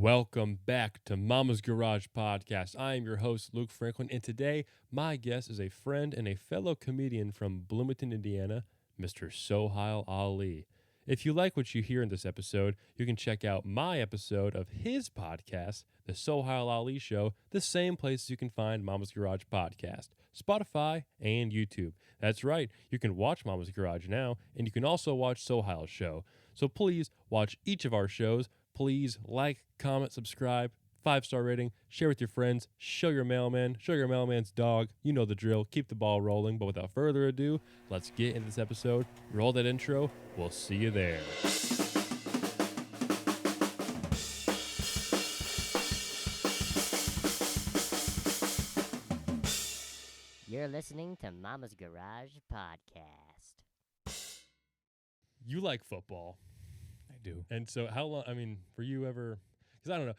Welcome back to Mama's Garage Podcast. I am your host, Luke Franklin, and today my guest is a friend and a fellow comedian from Bloomington, Indiana, Mr. SOHILE Ali. If you like what you hear in this episode, you can check out my episode of his podcast, The SOHILE Ali Show, the same places you can find Mama's Garage Podcast, Spotify, and YouTube. That's right, you can watch Mama's Garage now, and you can also watch SOHILE's show. So please watch each of our shows. Please like, comment, subscribe, 5-star rating, share with your friends, show your mailman, show your mailman's dog. You know the drill. Keep the ball rolling. But without further ado, let's get into this episode. Roll that intro. We'll see you there. You're listening to Mama's Garage Podcast. You like football. I do. And so how long, I mean, for you ever, because I don't know,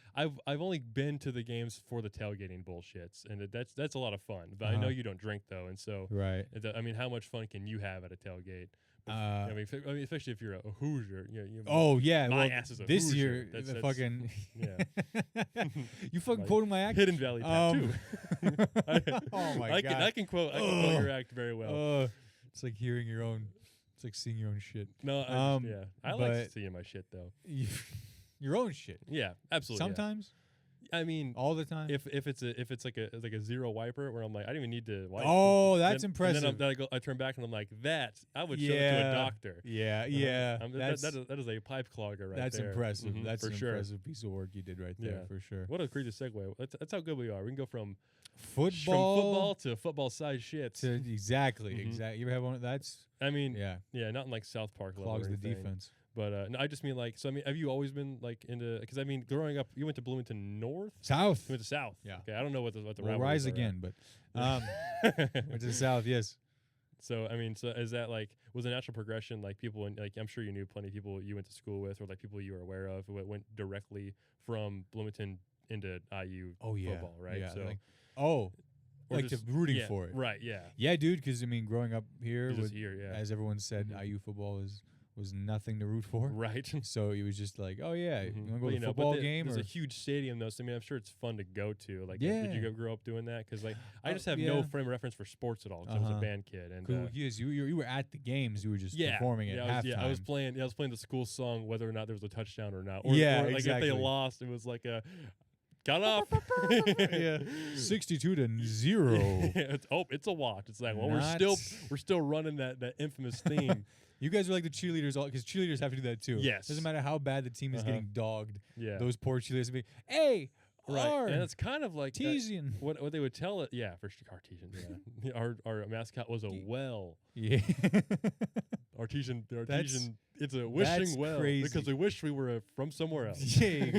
I've only been to the games for the tailgating bullshits, and that's a lot of fun. But I know you don't drink, though, and so, right. I mean, how much fun can you have at a tailgate? I mean, especially if you're a Hoosier. Oh, yeah. My well, ass is a this Hoosier. year, That's fucking... Yeah. You fucking Like, quoted my act? Hidden Valley tattoo. Oh, my God. I can quote your act very well. It's like hearing your own... It's like seeing your own shit. No, I like seeing my shit, though. Your own shit. Yeah, absolutely. Sometimes. Yeah. I mean, all the time. If it's like a zero wiper where I'm like, I don't even need to wipe. Oh, that's impressive. And then I turn back and I'm like, I would show it to a doctor. Yeah. That is a pipe clogger right that's there. impressive. Mm-hmm, That's for an sure. impressive piece of work you did right there, for sure. What a crazy segue. That's how good we are. We can go from football to football-sized shits. Exactly. You ever have one? That's... I mean, yeah, not in like South Park level. Clogs or the anything. defense. But no, I just mean like, so I mean, have you always been like into? Because I mean, growing up, you went to Bloomington North, South. You went to South. Yeah. Okay, I don't know what the we'll route rise is again, but went to the South. Yes. So I mean, so is that like was a natural progression? Like people, like I'm sure you knew plenty of people you went to school with, or like people you were aware of who went directly from Bloomington into IU football, right? Yeah, so like just, rooting for it, right? Yeah. Yeah, dude. Because I mean, growing up here, as everyone said, IU football was nothing to root for. Right. So it was just like, oh yeah, you want to go to the but football game? There's or? a huge stadium though, so I mean, I'm sure it's fun to go to. Like, yeah. Did you grow up doing that? Because like, I just have no frame of reference for sports at all. Because I was a band kid. And cool. Yes, you were at the games. You were just performing at halftime. I was playing the school song, whether or not there was a touchdown or not. Or, or like exactly. If they lost, it was like a. Got off. 62-0. It's a watch. It's like, well, we're still running that infamous theme. You guys are like the cheerleaders, because cheerleaders have to do that too. Yes. Doesn't matter how bad the team is getting dogged. Yeah. Those poor cheerleaders will be, hey, right. And it's kind of like Artesian. What they would tell it. Yeah, for sure, Artesian. Yeah. Our mascot was a well. Yeah. Artesian. It's a wishing well crazy. Because we wish we were from somewhere else. There you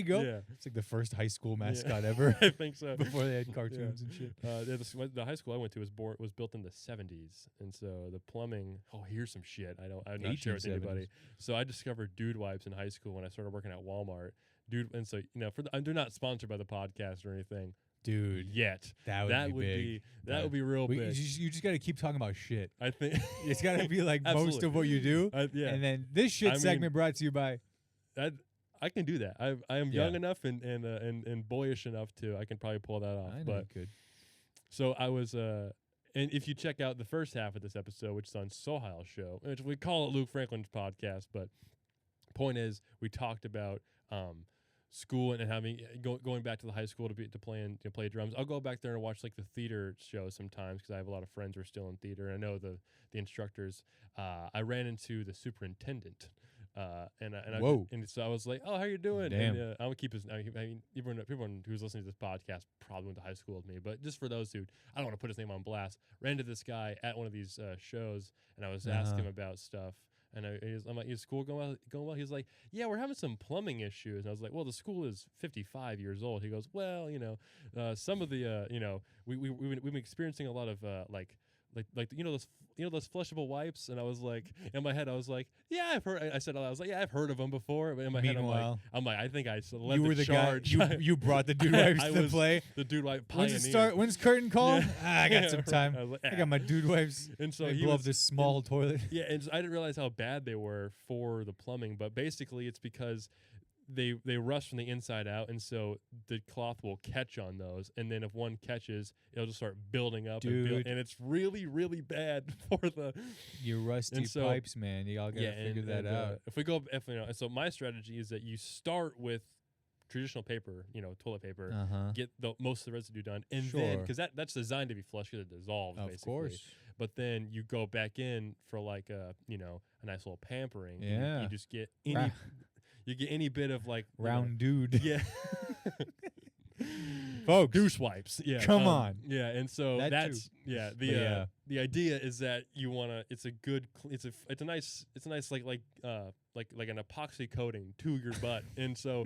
go. Yeah. It's like the first high school mascot ever. I think so. Before they had cartoons and shit. The high school I went to was built in the 70s, and so the plumbing. Oh, here's some shit. I'm not sure with anybody. So I discovered dude wipes in high school when I started working at Walmart. And so they're not sponsored by the podcast or anything. Dude, yet that would be real big. You just got to keep talking about shit. I think it's got to be like most of what you do. And then this shit segment brought to you by. I can do that. I am young enough and boyish enough to. I can probably pull that off. I know but you could. So I was. And if you check out the first half of this episode, which is on SOHILE Show, which we call it Luke Franklin's podcast, but point is we talked about. School and having going back to the high school to play drums. I'll go back there and watch like the theater shows sometimes because I have a lot of friends who are still in theater. And I know the instructors. I ran into the superintendent, and so I was like, "Oh, how you doing?" Damn. And I'm gonna keep his. I mean, everyone who's listening to this podcast probably went to high school with me, but just for those who I don't want to put his name on blast, ran into this guy at one of these shows, and I was asking him about stuff. And I'm like, is school going well? He's like, yeah, we're having some plumbing issues. And I was like, well, the school is 55 years old. He goes, well, some of the, we've been experiencing a lot of those flushable wipes. And I was like, in my head, I was like, yeah, I've heard. I said, I was like, yeah, I've heard of them before. But in my head, I'm like, I think I led the charge. You brought the dude wipes to the play. The dude wipe pioneer. When's curtain call? Yeah. I got some time. I got my dude wipes. And so he blew up this small toilet. Yeah, and I didn't realize how bad they were for the plumbing. But basically, it's because they rust from the inside out, and so the cloth will catch on those, and then if one catches, it'll just start building up, and it's really, really bad for the your rusty pipes, man. You all gotta figure that out. So my strategy is that you start with traditional paper, toilet paper, get most of the residue done, and then because that's designed to be flush because it dissolves, of basically. Course. But then you go back in for like a nice little pampering. Yeah, you just get any bit of like round dude. Yeah. Folks, douche wipes. Yeah. Come on. Yeah, and so that's the idea is that you want to. It's a good. It's a nice like an epoxy coating to your butt, and so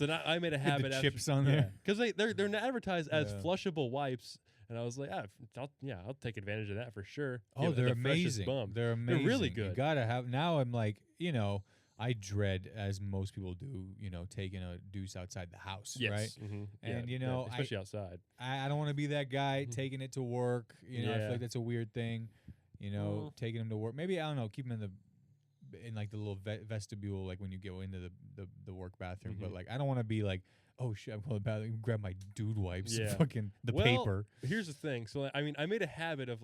I made a habit. The chips on there because they're advertised as flushable wipes. And I was like, I'll take advantage of that for sure. Oh, they're amazing. They're amazing. They're really good. You gotta have. Now I'm like, I dread, as most people do, taking a deuce outside the house, right? Mm-hmm. And especially outside. I don't want to be that guy taking it to work. I feel like that's a weird thing. Taking him to work. Maybe I don't know. Keep him in like the little vestibule, like when you go into the work bathroom. But like, I don't want to be like, oh shit, I'm going to the bathroom, grab my dude wipes, fucking paper. Here's the thing. So I made a habit of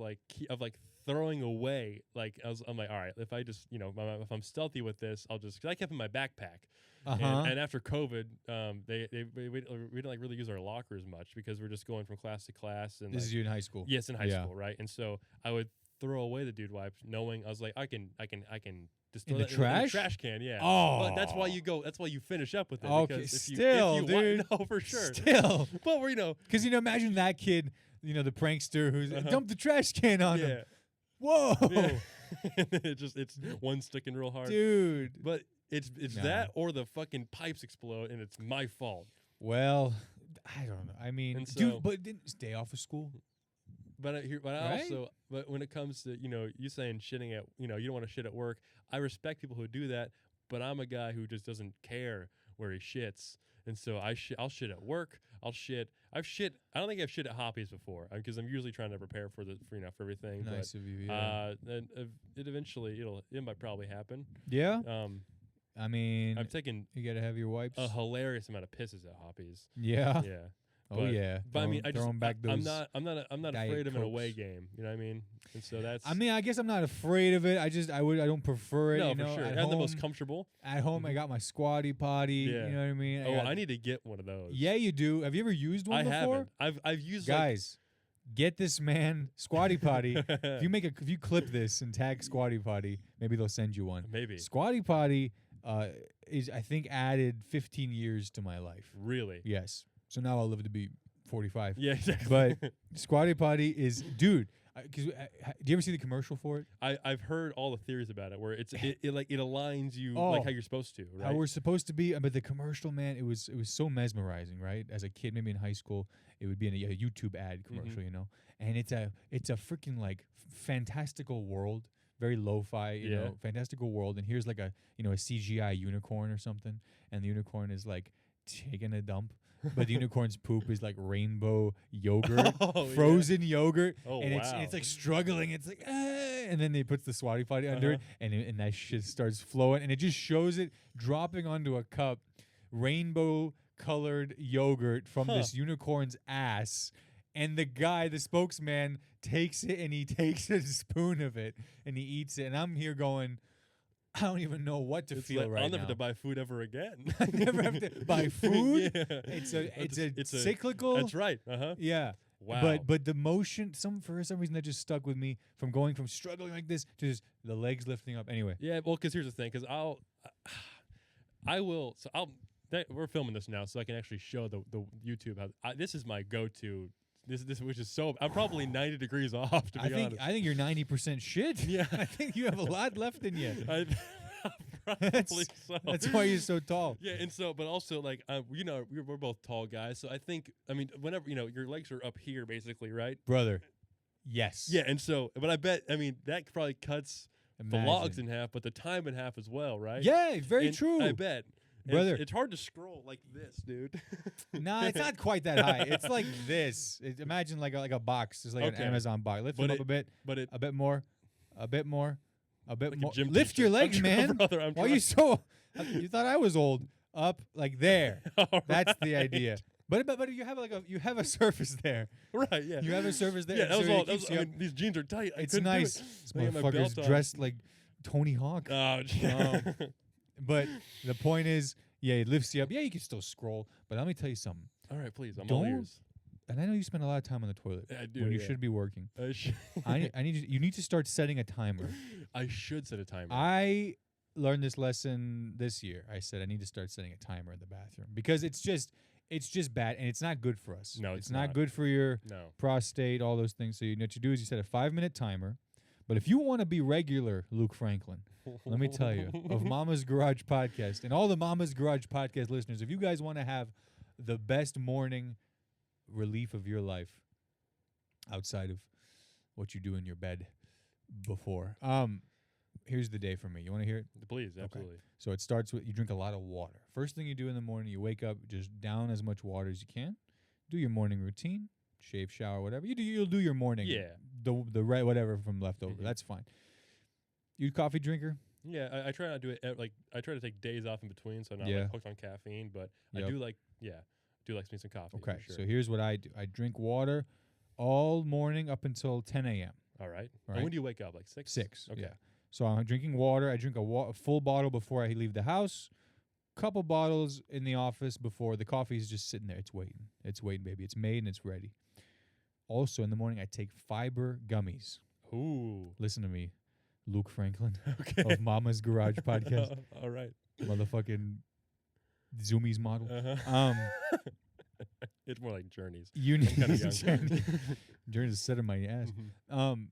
throwing away. I'm like, all right, if I just if I'm stealthy with this, I'll just, because I kept in my backpack. And after COVID, we didn't really use our lockers much because we're just going from class to class. And this is you in high school. Yes, in high school, right? And so I would throw away the dude wipes, knowing I was like, I can just throw in the trash? In the trash can, yeah. Oh, but that's why you go. That's why you finish up with it. Okay, because dude. No, for sure. Still, but we're because imagine that kid, the prankster who's dumped the trash can on him. Whoa. Yeah. it's one sticking real hard, dude. But it's that or the fucking pipes explode, and it's my fault. Well, I don't know. I mean, dude, but didn't stay off of school. But when it comes to you saying shitting at you don't want to shit at work, I respect people who do that, but I'm a guy who just doesn't care where he shits, and so I'll shit at work. I don't think I've shit at hobbies before because I'm usually trying to prepare for everything. Nice of you. Yeah. It might probably happen. Yeah. I mean, I've taken. You gotta have your wipes. A hilarious amount of pisses at hobbies. Yeah. Yeah. But I mean, I'm not afraid of an away game. You know what I mean? And so that's. I mean, I guess I'm not afraid of it. I don't prefer it. No, for sure. And the most comfortable. At home, I got my squatty potty. Yeah. You know what I mean? I need to get one of those. Yeah, you do. Have you ever used one before? I haven't. I've used. Guys, get this man squatty potty. If you clip this and tag squatty potty, maybe they'll send you one. Maybe squatty potty is, I think, added 15 years to my life. Really? Yes. So now I'll live to be 45. Yeah, exactly. But squatty potty is, dude. Do you ever see the commercial for it? I've heard all the theories about it, where it aligns you like how you're supposed to, right? How we're supposed to be. But the commercial, man, it was so mesmerizing, right? As a kid, maybe in high school, it would be in a YouTube ad commercial, And it's a freaking like fantastical world, very lo-fi, you know, fantastical world. And here's like a CGI unicorn or something, and the unicorn is like taking a dump. But the unicorn's poop is like rainbow yogurt, frozen yogurt, and it's like struggling. It's like, and then they puts the squatty potty under it, and that shit starts flowing, and it just shows it dropping onto a cup, rainbow colored yogurt from this unicorn's ass. And the guy, the spokesman, takes it and he takes a spoon of it and he eats it. And I'm here going, I don't even know what to feel right now. I'll never have to buy food ever again. I never have to buy food. It's a cyclical. That's right. Yeah. Wow. But the motion, for some reason, that just stuck with me from going from struggling like this to just the legs lifting up. Anyway. Yeah. Well, because here's the thing. Because we're filming this now, so I can actually show the YouTube how this is my go-to. This which is so. I'm probably 90 degrees off. To be honest, I think you're 90% shit. Yeah, I think you have a lot left in you. Probably so. That's why you're so tall. Yeah, and so, but also like we're both tall guys, so I think whenever your legs are up here, basically, right, brother? Yes. Yeah, and so, but I bet that probably cuts the logs in half, but the time in half as well, right? Yeah, very true. I bet. Brother, it's hard to scroll like this, dude. Nah, it's not quite that high. It's like this. Imagine like a box. It's like an Amazon box. Lift it up a bit. A bit more. Like more. Lift your legs, man. Brother, why are you so? You thought I was old. up like there. All That's the right. idea. But you have you have a surface there. Right, yeah. You have a surface there. Yeah, that so was it all. keeps I you mean, these jeans are tight. I it's couldn't do nice. it. This I got my motherfucker's belt on. dressed like Tony Hawk. Oh, But the point is, yeah, it lifts you up. Yeah, you can still scroll. But let me tell you something. all right, please. I'm all Don't- ears. And I know you spend a lot of time on the toilet I do. when you yeah. should be working. I should. I need you need to start setting a timer. I should set a timer. I learned this lesson this year. I said I need to start setting a timer in the bathroom because it's just bad and it's not good for us. No, it's it's not not. good for your no. prostate, all those things. So you know what you do is you set a 5-minute timer. But if you want to be regular, Luke Franklin, let me tell you, of Mama's Garage Podcast and all the Mama's Garage Podcast listeners, if you guys want to have the best morning relief of your life outside of what you do in your bed before, here's the day for me. You want to hear it? Please, absolutely. So it starts with you drink a lot of water. First thing you do in the morning, you wake up, just down as much water as you can. Do your morning routine, shave, shower, whatever. You'll do your morning. Yeah. The right whatever from leftover. Mhm. That's fine. You a coffee drinker? Yeah, I try not to do it. Like I try to take days off in between, so I'm not Yeah. like hooked on caffeine. But Yep. I do like, me some coffee. Okay. For sure. So here's what I do. I drink water all morning up until 10 a.m. all right. Right. And when do you wake up? Like 6? 6. Okay. Yeah. So I'm drinking water. I drink a full bottle before I leave the house. Couple bottles in the office before the coffee's just sitting there. It's waiting. It's waiting, baby. It's made and it's ready. Also in the morning, I take fiber gummies. Ooh. Listen to me, Luke Franklin Okay. of Mama's Garage Podcast, All right. motherfucking Zoomies model. Uh-huh. It's more like journeys. You I'm need kind of young. Journey to sit on my ass. Mhm.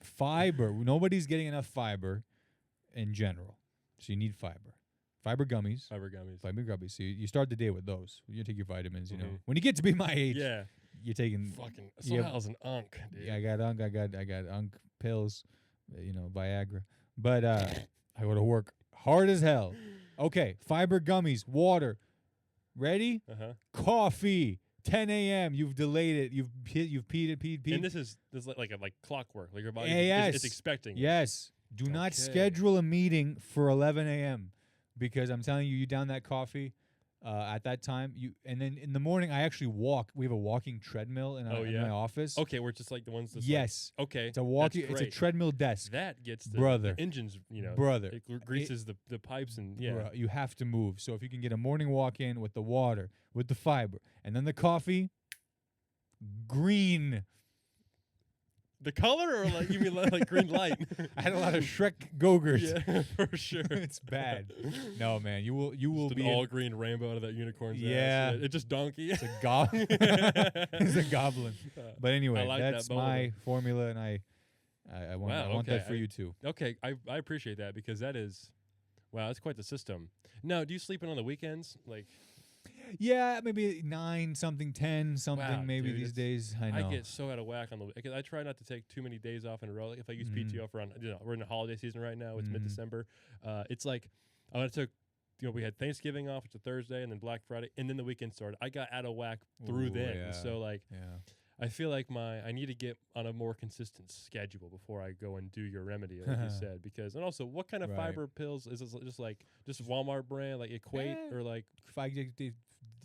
Fiber. Nobody's getting enough fiber in general, so you need fiber. Fiber gummies. Fiber gummies. Fiber gummies. So you start the day with those. You take your vitamins. You know, Mhm. when you get to be my age, Yeah. you're taking. Fucking. Yeah. Sohal's an unk, dude. Yeah, I got unk. I got unk pills. Viagra. But I go to work hard as hell. Okay, fiber gummies, water. Ready? Uh-huh. Coffee. 10 a.m. You've delayed it. You've peed. And this is like clockwork. Like your body Yes. it's expecting it. Yes. Do not Okay. schedule a meeting for 11 a.m. because I'm telling you, you down that coffee at that time. And then in the morning, I actually walk. We have a walking treadmill in my office. Okay, we're just like the ones that's Yes. okay. It's a walking. That's It's a great. treadmill desk. That gets Brother. the engines, Brother. It greases the pipes and Bruh, you have to move. So if you can get a morning walk in with the water, with the fiber, and then the coffee, green. The color or like you mean like green light? I had a lot of Shrek Gogurt. Yeah, for sure. It's bad. No, man, you will Just be an all green rainbow out of that unicorn's Yeah. ass. It's just donkey. it's a it's a goblin. But anyway, I like that's that my formula, and I want Wow, I want okay. that for you too. Okay, I appreciate that because that is, wow, that's quite the system. Now, do you sleep in on the weekends? Like, Yeah, maybe 9 something, 10 something, Wow, maybe dude, these it's- days. I know. I get so out of whack on the because I try not to take too many days off in a row. Like if I use Mhm. PTO for we're in the holiday season right now. It's Mhm. mid-December. It's like I took we had Thanksgiving off, which is a Thursday, and then Black Friday, and then the weekend started. I got out of whack through Ooh, then. yeah. And so like Yeah. I feel like I need to get on a more consistent schedule before I go and do your remedy, like you said. Because and also, what kind of Right. fiber pills is this? Just Walmart brand, like Equate Eh, or like?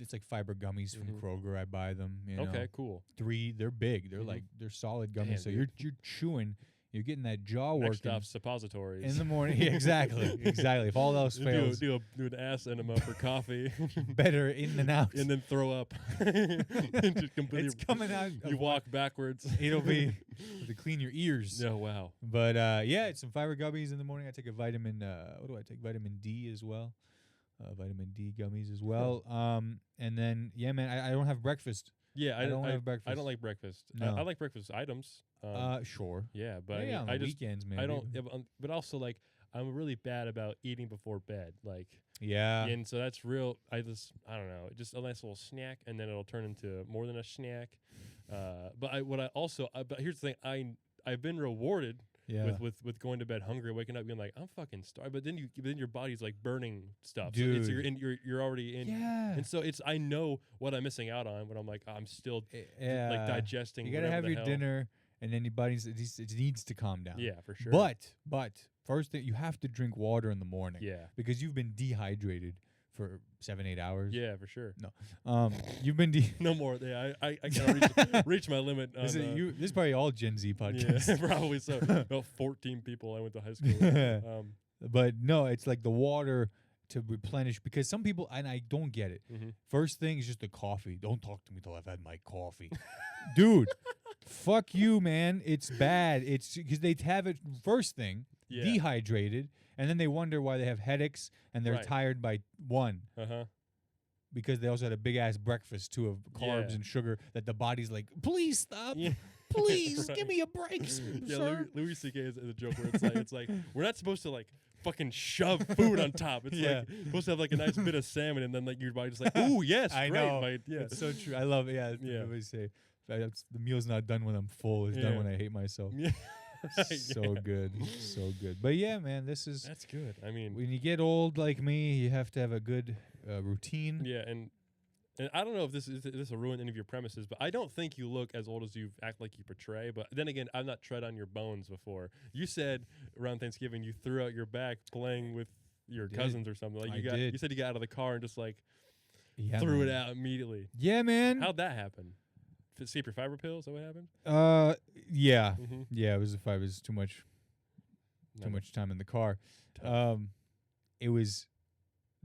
It's like fiber gummies from Mhm. Kroger. I buy them. You Okay, know. cool. 3. They're big. They're Mhm. they're solid gummies. Damn, so dude. you're chewing. You're getting that jaw Next working stop, suppositories. in the morning. Yeah, exactly. Exactly. If all else fails, do an ass enema for coffee, better in and out. and then throw up. Just completely, It's coming out. You walk backwards. It'll be to clean your ears. Oh wow. But yeah, it's some fiber gummies in the morning. I take a vitamin. What do I take? Vitamin D as well. Vitamin D gummies as well. And then yeah, man, I don't have breakfast. Yeah, I don't have breakfast. I don't like breakfast. No. I like breakfast items. Sure. Yeah, but Yeah, I, mean, on I the just weekends, man. I don't. Yeah, but also like I'm really bad about eating before bed. Like. Yeah. And so that's real. I don't know, just a nice little snack, and then it'll turn into more than a snack. But here's the thing: I've been rewarded Yeah. with going to bed hungry, waking up being like I'm fucking starved. But then your body's like burning stuff. Dude. So you're already in. Yeah. And so I know what I'm missing out on, but I'm like I'm still Yeah. like digesting. You gotta whatever have the your hell. dinner, and then your body it needs to calm down. Yeah, for sure. But first thing, you have to drink water in the morning. Yeah. Because you've been dehydrated for 7-8 hours. Yeah, for sure. You've been No more. Yeah, I can't reach my limit. This is probably all Gen Z podcasts. Yeah, probably so. About 14 people I went to high school with. But no, it's like the water to replenish, because some people, and I don't get it. First thing is just the coffee. Don't talk to me till I've had my coffee. Dude, fuck you, man. It's bad. It's because they have it first thing, dehydrated, and then they wonder why they have headaches and they're tired by 1. Because they also had a big ass breakfast too of carbs and sugar that the body's like, please stop. Please give me a break, sir. Louis C.K. is a joke where it's like we're not supposed to like fucking shove food on top. It's like supposed to have like a nice bit of salmon, and then like your body's like, ooh, yes, I great, know. mate. Yeah, it's so true. I love it. Yeah, Yeah. I always say the meal's not done when I'm full. It's done when I hate myself. Yeah. So good, so good. But yeah, man, that's good. I mean, when you get old like me, you have to have a good routine. Yeah, and I don't know if this will ruin any of your premises, but I don't think you look as old as you act like you portray. But then again, I've not tread on your bones before. You said around Thanksgiving you threw out your back playing with your cousins or something. Like you said you got out of the car and just like threw it out immediately. Yeah, man. How'd that happen? Escape your fiber pills? Is that what happened? Yeah, yeah. It was too much time in the car. It was.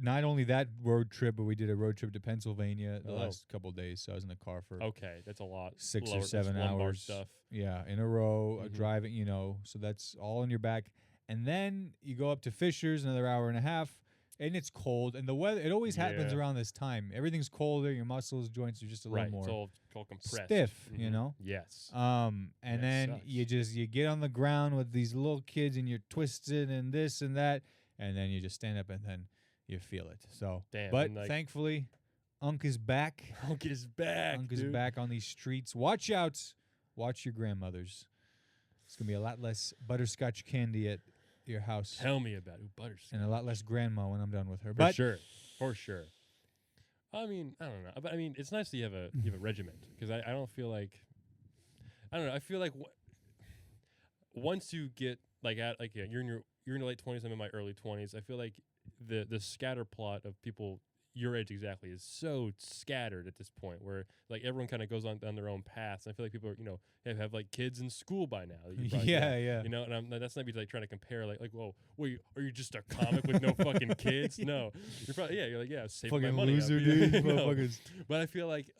Not only that road trip, but we did a road trip to Pennsylvania the last couple of days. So I was in the car for that's a lot. 6 or 7 hours. Stuff. Yeah, in a row, driving. So that's all on your back. And then you go up to Fisher's, another hour and a half, and it's cold. And the weather, it always happens around this time. Everything's colder. Your muscles, joints are just a little more it's all compressed, stiff. Yes. And then sucks. you get on the ground with these little kids, and you're twisted and this and that, and then you just stand up and then you feel it. So, but thankfully, Unc is back. Unc is back. Unc is back on these streets. Watch out. Watch your grandmothers. It's going to be a lot less butterscotch candy at your house. Tell me about it. Butterscotch. And a lot less grandma when I'm done with her. For sure. I mean, I don't know. But I mean, it's nice that you have a regiment, because I don't feel like, I don't know. I feel like once you get you're in your late 20s, I'm in my early 20s. I feel like the scatter plot of people your age exactly is so scattered at this point, where like everyone kind of goes on down their own paths. And I feel like people are have like kids in school by now. Yeah. And that's not me like trying to compare like whoa, wait, are you just a comic with no fucking kids? No, you're probably you're like save my money loser, up. dude. No. But I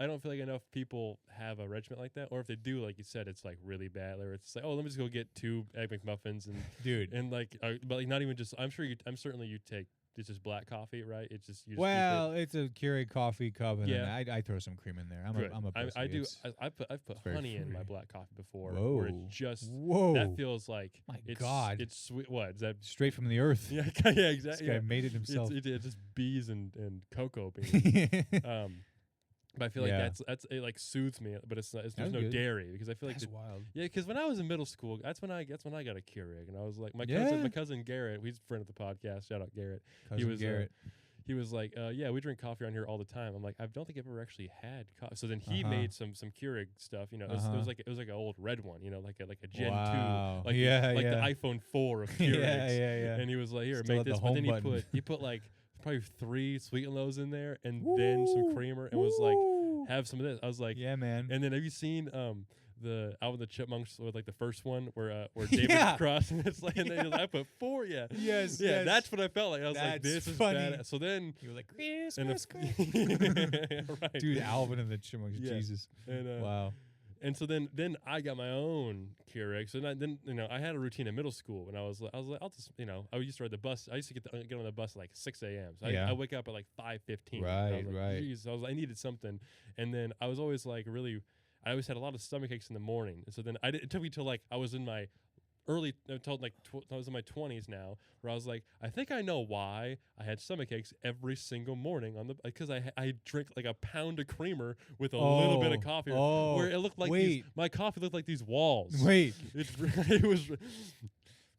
don't feel like enough people have a regiment like that, or if they do, like you said, it's like really bad. Where it's like, oh, let me just go get 2 Egg McMuffins and dude, and but like not even just. I'm certainly you take. It's just black coffee, right? It's just it's a Keurig coffee cup, and then I throw some cream in there. I'm a pussy. I do. I've put honey in my black coffee before. Whoa! Where it's just that feels like God, it's sweet. What is that? Straight from the earth. Yeah, exactly. This guy made it himself. It's just bees and cocoa beans. But I feel like it like soothes me, but there's no dairy, because I feel like that's wild. Yeah, because when I was in middle school, that's when I got a Keurig, and I was like my cousin Garrett, he's a friend of the podcast. Shout out Garrett. Garrett. He was like, we drink coffee around here all the time. I'm like, I don't think I've ever actually had coffee. So then he made some Keurig stuff. It was like an old red one. Like a Gen 2, like the iPhone 4 of Keurigs. yeah. And he was like, here, Still make this. But then he put like probably 3 Sweet and Lows in there, and then some creamer, and was like, have some of this. I was like, yeah, man. And then have you seen the Alvin and the Chipmunks, with like the first one where David's crossing? It's like, and then I put 4, yes, that's what I felt like. I was like, this is funny. bad. So then you were like, Christmas, right, dude, Alvin and the Chipmunks, Jesus, and, wow. And so then I got my own Keurig. So then I had a routine in middle school, and I was like, I'll just I used to ride the bus. I used to get on the bus at like 6 a.m. So I wake up at like 5:15. Right. Geez, I needed something, and then I was always like I always had a lot of stomach aches in the morning. And so then it took me till like I was in my I was in my 20s now, where I was like, I think I know why I had stomach aches every single morning because I drink like a pound of creamer with a little bit of coffee, where it looked like my coffee looked like these walls. Wait, it was.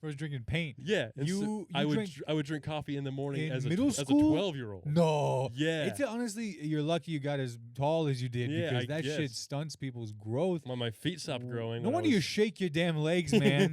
I was drinking paint. Yeah, and You I drank would drink coffee in the morning in as middle as a school? 12-year-old. No. Yeah. It's honestly, you're lucky you got as tall as you did Yeah, because I that shit guess. stunts people's growth. When my feet stopped growing. No when I wonder you was- shake your damn legs, man.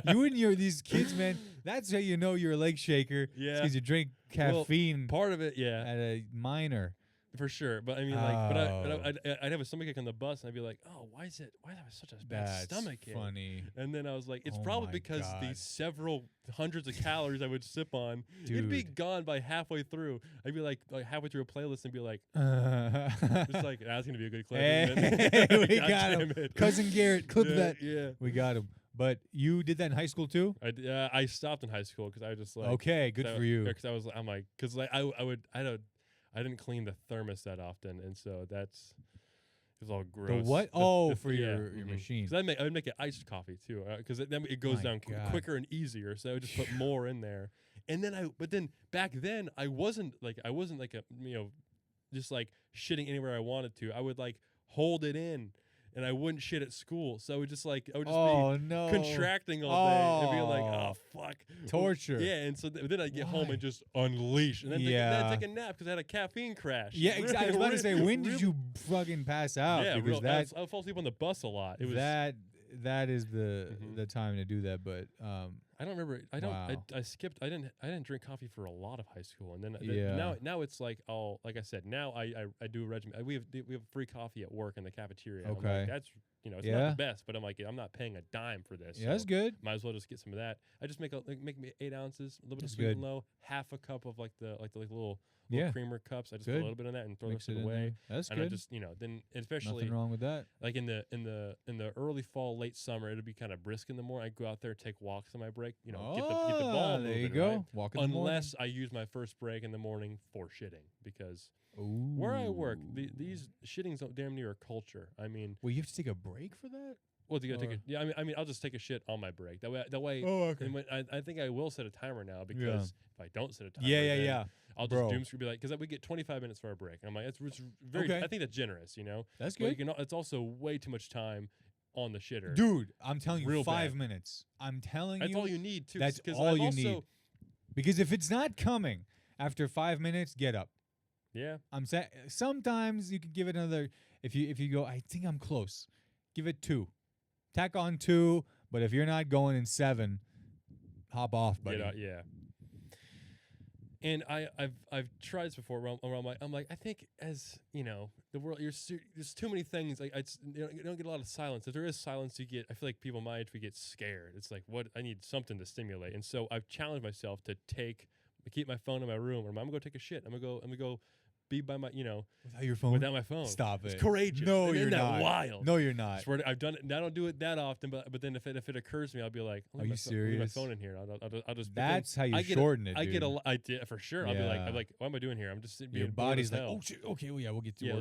You and these kids, man. That's how you know you're a leg shaker. Yeah. Because you drink Well, caffeine part of it, yeah. at a minor. For sure, but I mean, I'd have a stomachache on the bus, and I'd be like, "Oh, why do I have such a bad That's stomachache?" funny. And then I was like, "It's Oh probably my because God. these several hundreds of calories I would sip on, it'd be Dude. gone by halfway through. I'd be like halfway through a playlist and be like, it's like that's gonna be a good clip. isn't Hey, it?" we God got damn him. it. Cousin Garrett, clip Yeah, that. Yeah. We got him. But you did that in high school too? I stopped in high school because I was just like, Okay, good for you. Because I'm like, because like I didn't clean the thermos that often, and so it was all gross. what? For yeah, your machine. Because I would make it iced coffee too, because then it goes My down God. quicker and easier. So I would just put more in there, and then but then back then I wasn't like a just like shitting anywhere I wanted to. I would like hold it in, and I wouldn't shit at school. So I would just be no. contracting all day and be like, oh fuck, Torture. Yeah, and so then I'd get home Why? and just unleash, and then Yeah. take a nap because I had a caffeine crash. Yeah, exactly. I was about to say, when did really- you fucking pass out? Yeah, because I fall asleep on the bus a lot. It was that is the Mhm. time to do that. But I don't remember. Wow. I skipped. I didn't drink coffee for a lot of high school, and then Yeah. now it's like like I said. Now I do a regimen. We have free coffee at work in the cafeteria. I'm Okay. like, that's it's Yeah. not the best, but I'm like I'm not paying a dime for this. yeah, that's so good. Might as well just get some of that. I just make me 8 ounces, a little bit That's of sweet good. and low, half a cup of like the little Yeah. creamer cups. I just put Good. a little bit of that and throw Mix the it rest in away. there. That's And I good. just then especially Nothing wrong with that. like in the early fall, late summer, it'll be kind of brisk in the morning. I go out there, take walks on my break, get the ball there you moving, go. right? Walk in the morning. Unless I use my first break in the morning for shitting, because Ooh. where I work, these shittings don't damn near a culture. I mean, Well, you have to take a break for that? well, you gotta take Or- yeah. I mean, I'll just take a shit on my break. That way. Oh, okay. And when, I think I will set a timer now because if I don't set a timer, Yeah, then I'll just Bro. doom screw, be like, because we get 25 minutes for our break. And I'm like, it's very. Okay. I think that's generous, That's But good. it's also way too much time on the shitter. Dude, I'm telling you, Real 5 bad. minutes. I'm telling That's you. all you need too. That's 'cause all I've you also, need. Because if it's not coming after 5 minutes, get up. Yeah. I'm saying sometimes you can give it another. If you go, I think I'm close. Give it 2. Tack on 2. But if you're not going in 7, hop off, buddy. Yeah. And I've tried this before. Where I'm like I think as the world there's too many things. Like you don't get a lot of silence. If there is silence, I feel like people my age we get scared. It's like what I need something to stimulate. And so I've challenged myself to keep my phone in my room. Or I'm gonna go take a shit. I'm gonna go be by my Without your phone. without my phone. Stop It's it. courageous. No, Isn't you're that not. wild? No, you're not. Swear I've done it. I don't do it that often, but then if it occurs to me, I'll be like, Are you leave my serious? phone in here. I'll just. That's how you I get shorten it. I get dude. I did for sure. I'll be Yeah. like, what am I doing here? I'm just being Your bored body's as like, hell. oh shit. Okay, well, yeah, we'll get to yeah, work.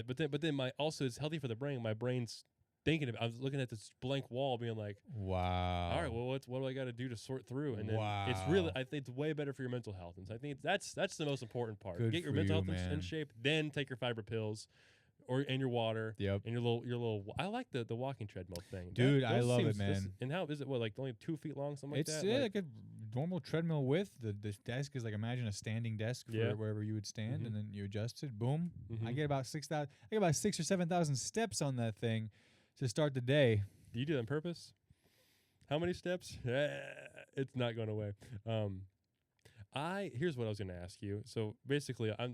let's get, but then my also it's healthy for the brain. My brain's thinking about. I was looking at this blank wall, being like, Wow. all right, well, what do I got to do to sort through? And then it's really, I think it's way better for your mental health. And so I think that's the most important part. Good Get your for mental you, health in man. shape, then take your fiber pills, and your water. Yep. And your little. I like the walking treadmill thing, Dude, I those love it, seems- man. And how is it? What, like only 2 feet long, something It's like that? like a normal treadmill width. The desk is like, imagine a standing desk for Yeah. wherever you would stand, Mhm. and then you adjust it. Boom. I Mhm. get about 6,000. I get about 6 or 7,000 steps on that thing to start the day. Do you do that on purpose? How many steps? It's not going away. Here's what I was going to ask you. So basically, I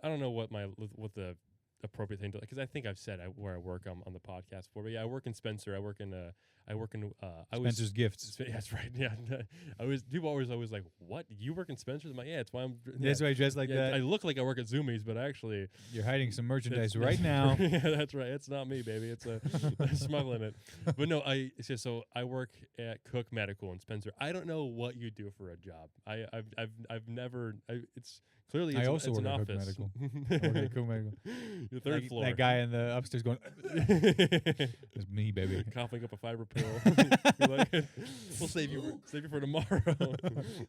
don't know what the appropriate thing to, because I think I've said where I work on the podcast before. But yeah, I work in Spencer. I work in Spencer's Gifts. Yeah, that's right. Yeah, people always like, what? You work in Spencer's? I'm like, yeah, it's why I'm. That's why you dress like yeah, that. I look like I work at Zoomies, but actually, You're hiding some merchandise it's- right now. yeah, that's right. It's not me, baby. It's smuggling it. But no, so I work at Cook Medical in Spencer. I don't know what you do for a job. I've never. It's clearly. I It's also it's work an at Cook office. Medical. I work at Cook Medical. The third That- floor. That guy in the upstairs going, it's me, baby. Coughing up a fiber pill. You're like, we'll save you for tomorrow,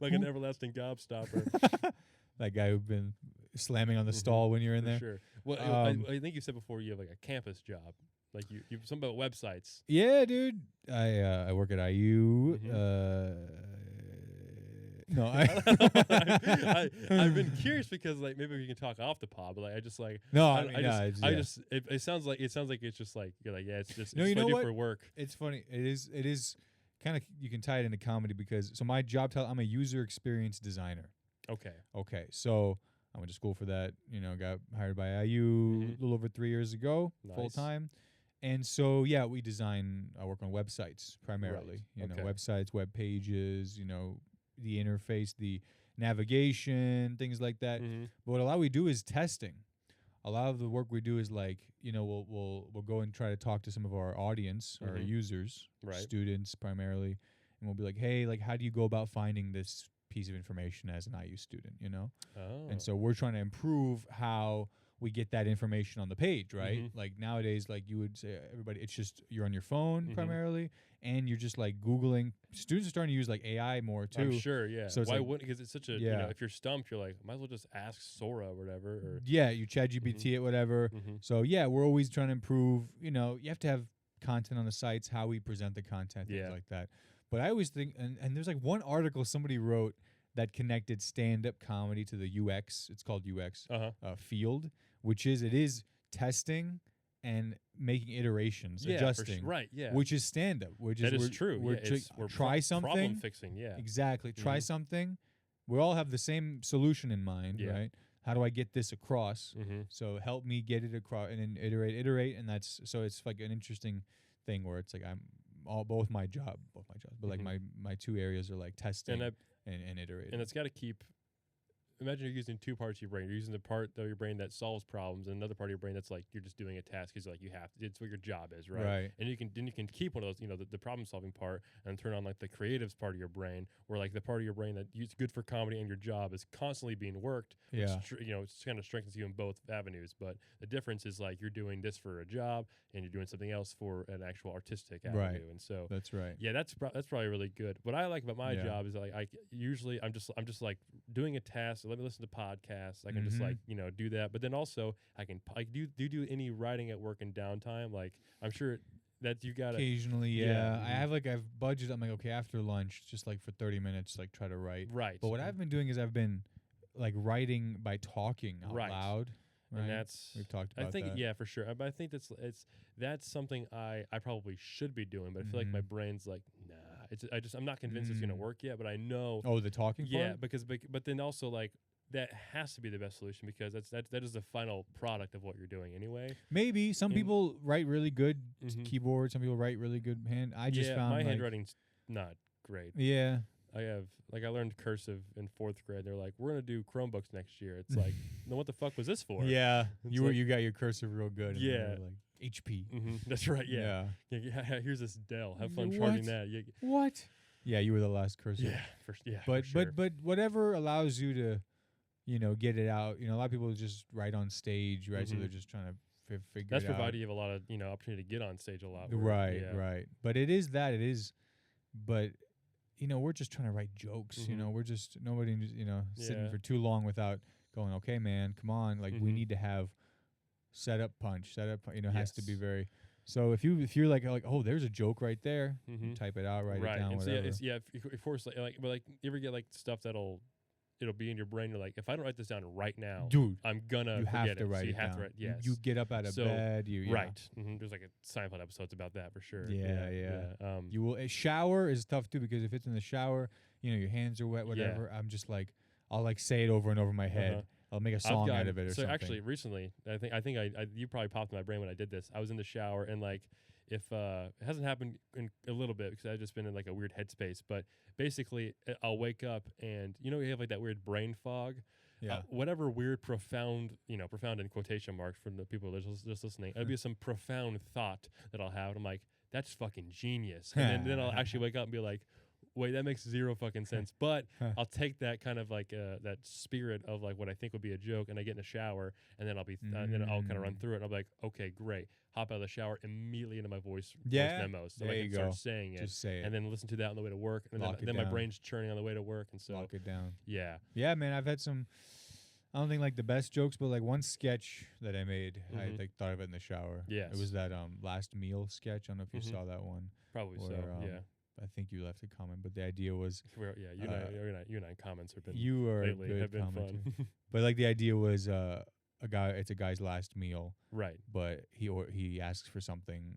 like an everlasting gobstopper. That guy who've been slamming on the Mhm. stall when you're in For there. sure. Well, Um, I think you said before you have like a campus job. Like you something about websites. Yeah, dude. I work at IU. No, I've been curious because like maybe we can talk off the pod, but like I just like no, it sounds like it's just like you're like it's just No, it's you what I know do what? for work. It's funny. It is kind of, you can tie it into comedy because my job title, I'm a user experience designer. Okay. So I went to school for that. Got hired by IU a little over 3 years ago, Nice. full time. And so yeah, we design. I work on websites primarily. Right. Okay. Websites, web pages. The interface, the navigation, things like that. But a lot we do is testing. A lot of the work we do is like, we'll go and try to talk to some of our audience, our users, Right. students primarily, and we'll be like, hey, like, how do you go about finding this piece of information as an IU student? Oh. And so we're trying to improve how we get that information on the page, right? Like nowadays, like you would say, everybody, it's just you're on your phone primarily, and you're just like Googling. Students are starting to use like AI more too. I'm sure, yeah. So it's why like- wouldn't? Because it's such a if you're stumped, you're like, might as well just ask Sora or whatever. Or Yeah, you chat GPT it, whatever. So yeah, we're always trying to improve. You have to have content on the sites, how we present the content, things Yeah. like that. But I always think, and there's like one article somebody wrote that connected stand-up comedy to the UX. It's called UX field, which it is testing and making iterations, adjusting, right? Yeah, which is stand-up. Which that is is true. We're We're try something. Problem fixing. Yeah, Exactly. Try something. We all have the same solution in mind, Yeah. right? How do I get this across? Mm-hmm. So help me get it across, and then iterate, and that's so it's like an interesting thing where it's like both my jobs, but like my two areas are like testing and iterating. And it's got to keep. Imagine you're using two parts of your brain. You're using the part of your brain that solves problems, and another part of your brain that's like you're just doing a task. Because like you have to, it's what your job is, right? Right. And you can keep one of those, the problem solving part, and turn on like the creatives part of your brain, where like the part of your brain that is good for comedy and your job is constantly being worked. Which, Yeah. It's kind of strengthens you in both avenues. But the difference is like you're doing this for a job, and you're doing something else for an actual artistic avenue. Right. And so That's right. yeah, that's probably really good. What I like about my Yeah. job is like I'm just like doing a task. So let me listen to podcasts. I can just like do that. But then also I can do any writing at work in downtime. Like I'm sure that you gotta Occasionally, Yeah. I have like I've budgeted. I'm like, okay, after lunch, just like for 30 minutes, like try to write. right. But what I've been doing is I've been like writing by talking out Right. loud. Right? and that's We've talked about I think that. yeah, for sure. But I think that's something I probably should be doing. But I feel like my brain's like nah. I'm not convinced it's gonna work yet. But I know. Oh, the talking Yeah, part? but then also like that has to be the best solution because that is the final product of what you're doing anyway. Maybe some And- people write really good Mhm. keyboard. Some people write really good hand. I just found my like, handwriting's not great. Yeah, I learned cursive in 4th grade. They're like, we're gonna do Chromebooks next year. It's like, no, what the fuck was this for? yeah. It's You like- you got your cursor real good. and they Yeah. were like HP. That's right. Yeah. Here's this Dell. Have fun What? charting that. What? Yeah, you were the last cursor. For sure. But whatever allows you to, get it out. A lot of people just write on stage, right? So they're just trying to figure that's it out. provided you have a lot of opportunity to get on stage a lot. More. Right, Yeah. right. But it is. But we're just trying to write jokes. We're just nobody. Sitting Yeah. for too long without going. Okay, man, come on. Like we need to have setup punch. Setup. Has to be Yes. very. So if you're like oh, there's a joke right there. Mhm. Type it out, write Right. it down, And so, whatever. if course, but you ever get like stuff it'll be in your brain. You're like, if I don't write this down right now, Dude, I'm gonna you forget have it. to So write you it have down. to write. Yes. You get up out of So, bed. Right. There's like a Seinfeld episodes about that for sure. Yeah. Yeah. You will. A shower is tough too because if it's in the shower, your hands are wet, whatever. I'm just like, I'll like say it over and over my head. Uh-huh. I'll make a song out of it or so something. actually, recently, I think you probably popped in my brain when I did this. I was in the shower and like, if it hasn't happened in a little bit because I've just been in like a weird headspace, but basically I'll wake up and you have like that weird brain fog. Yeah. Whatever weird, profound in quotation marks for the people that are just listening, it'll be some profound thought that I'll have. And I'm like, that's fucking genius. And then I'll actually wake up and be like, wait, that makes zero fucking sense. But I'll take that kind of like that spirit of like what I think would be a joke, and I get in the shower, and then I'll be then I'll kind of run through it. And I'll be like, okay, great. Hop out of the shower immediately into my voice memos, so there I you can go. start saying it, Just say it. and then listen to that on the way to work, and Lock it then my down. brain's churning on the way to work, and so Lock it down. yeah. Yeah, man. I've had some. I don't think like the best jokes, but like one sketch that I made, I Mhm. like thought of it in the shower. Yes. It was that last meal sketch. I don't know if you Mhm. saw that one. Probably so. Where, Yeah. I think you left a comment, but the idea was Yeah. You and I comments have been you are a lately good have been commenter. fun. But like the idea was it's a guy's last meal, Right. but he asks for something.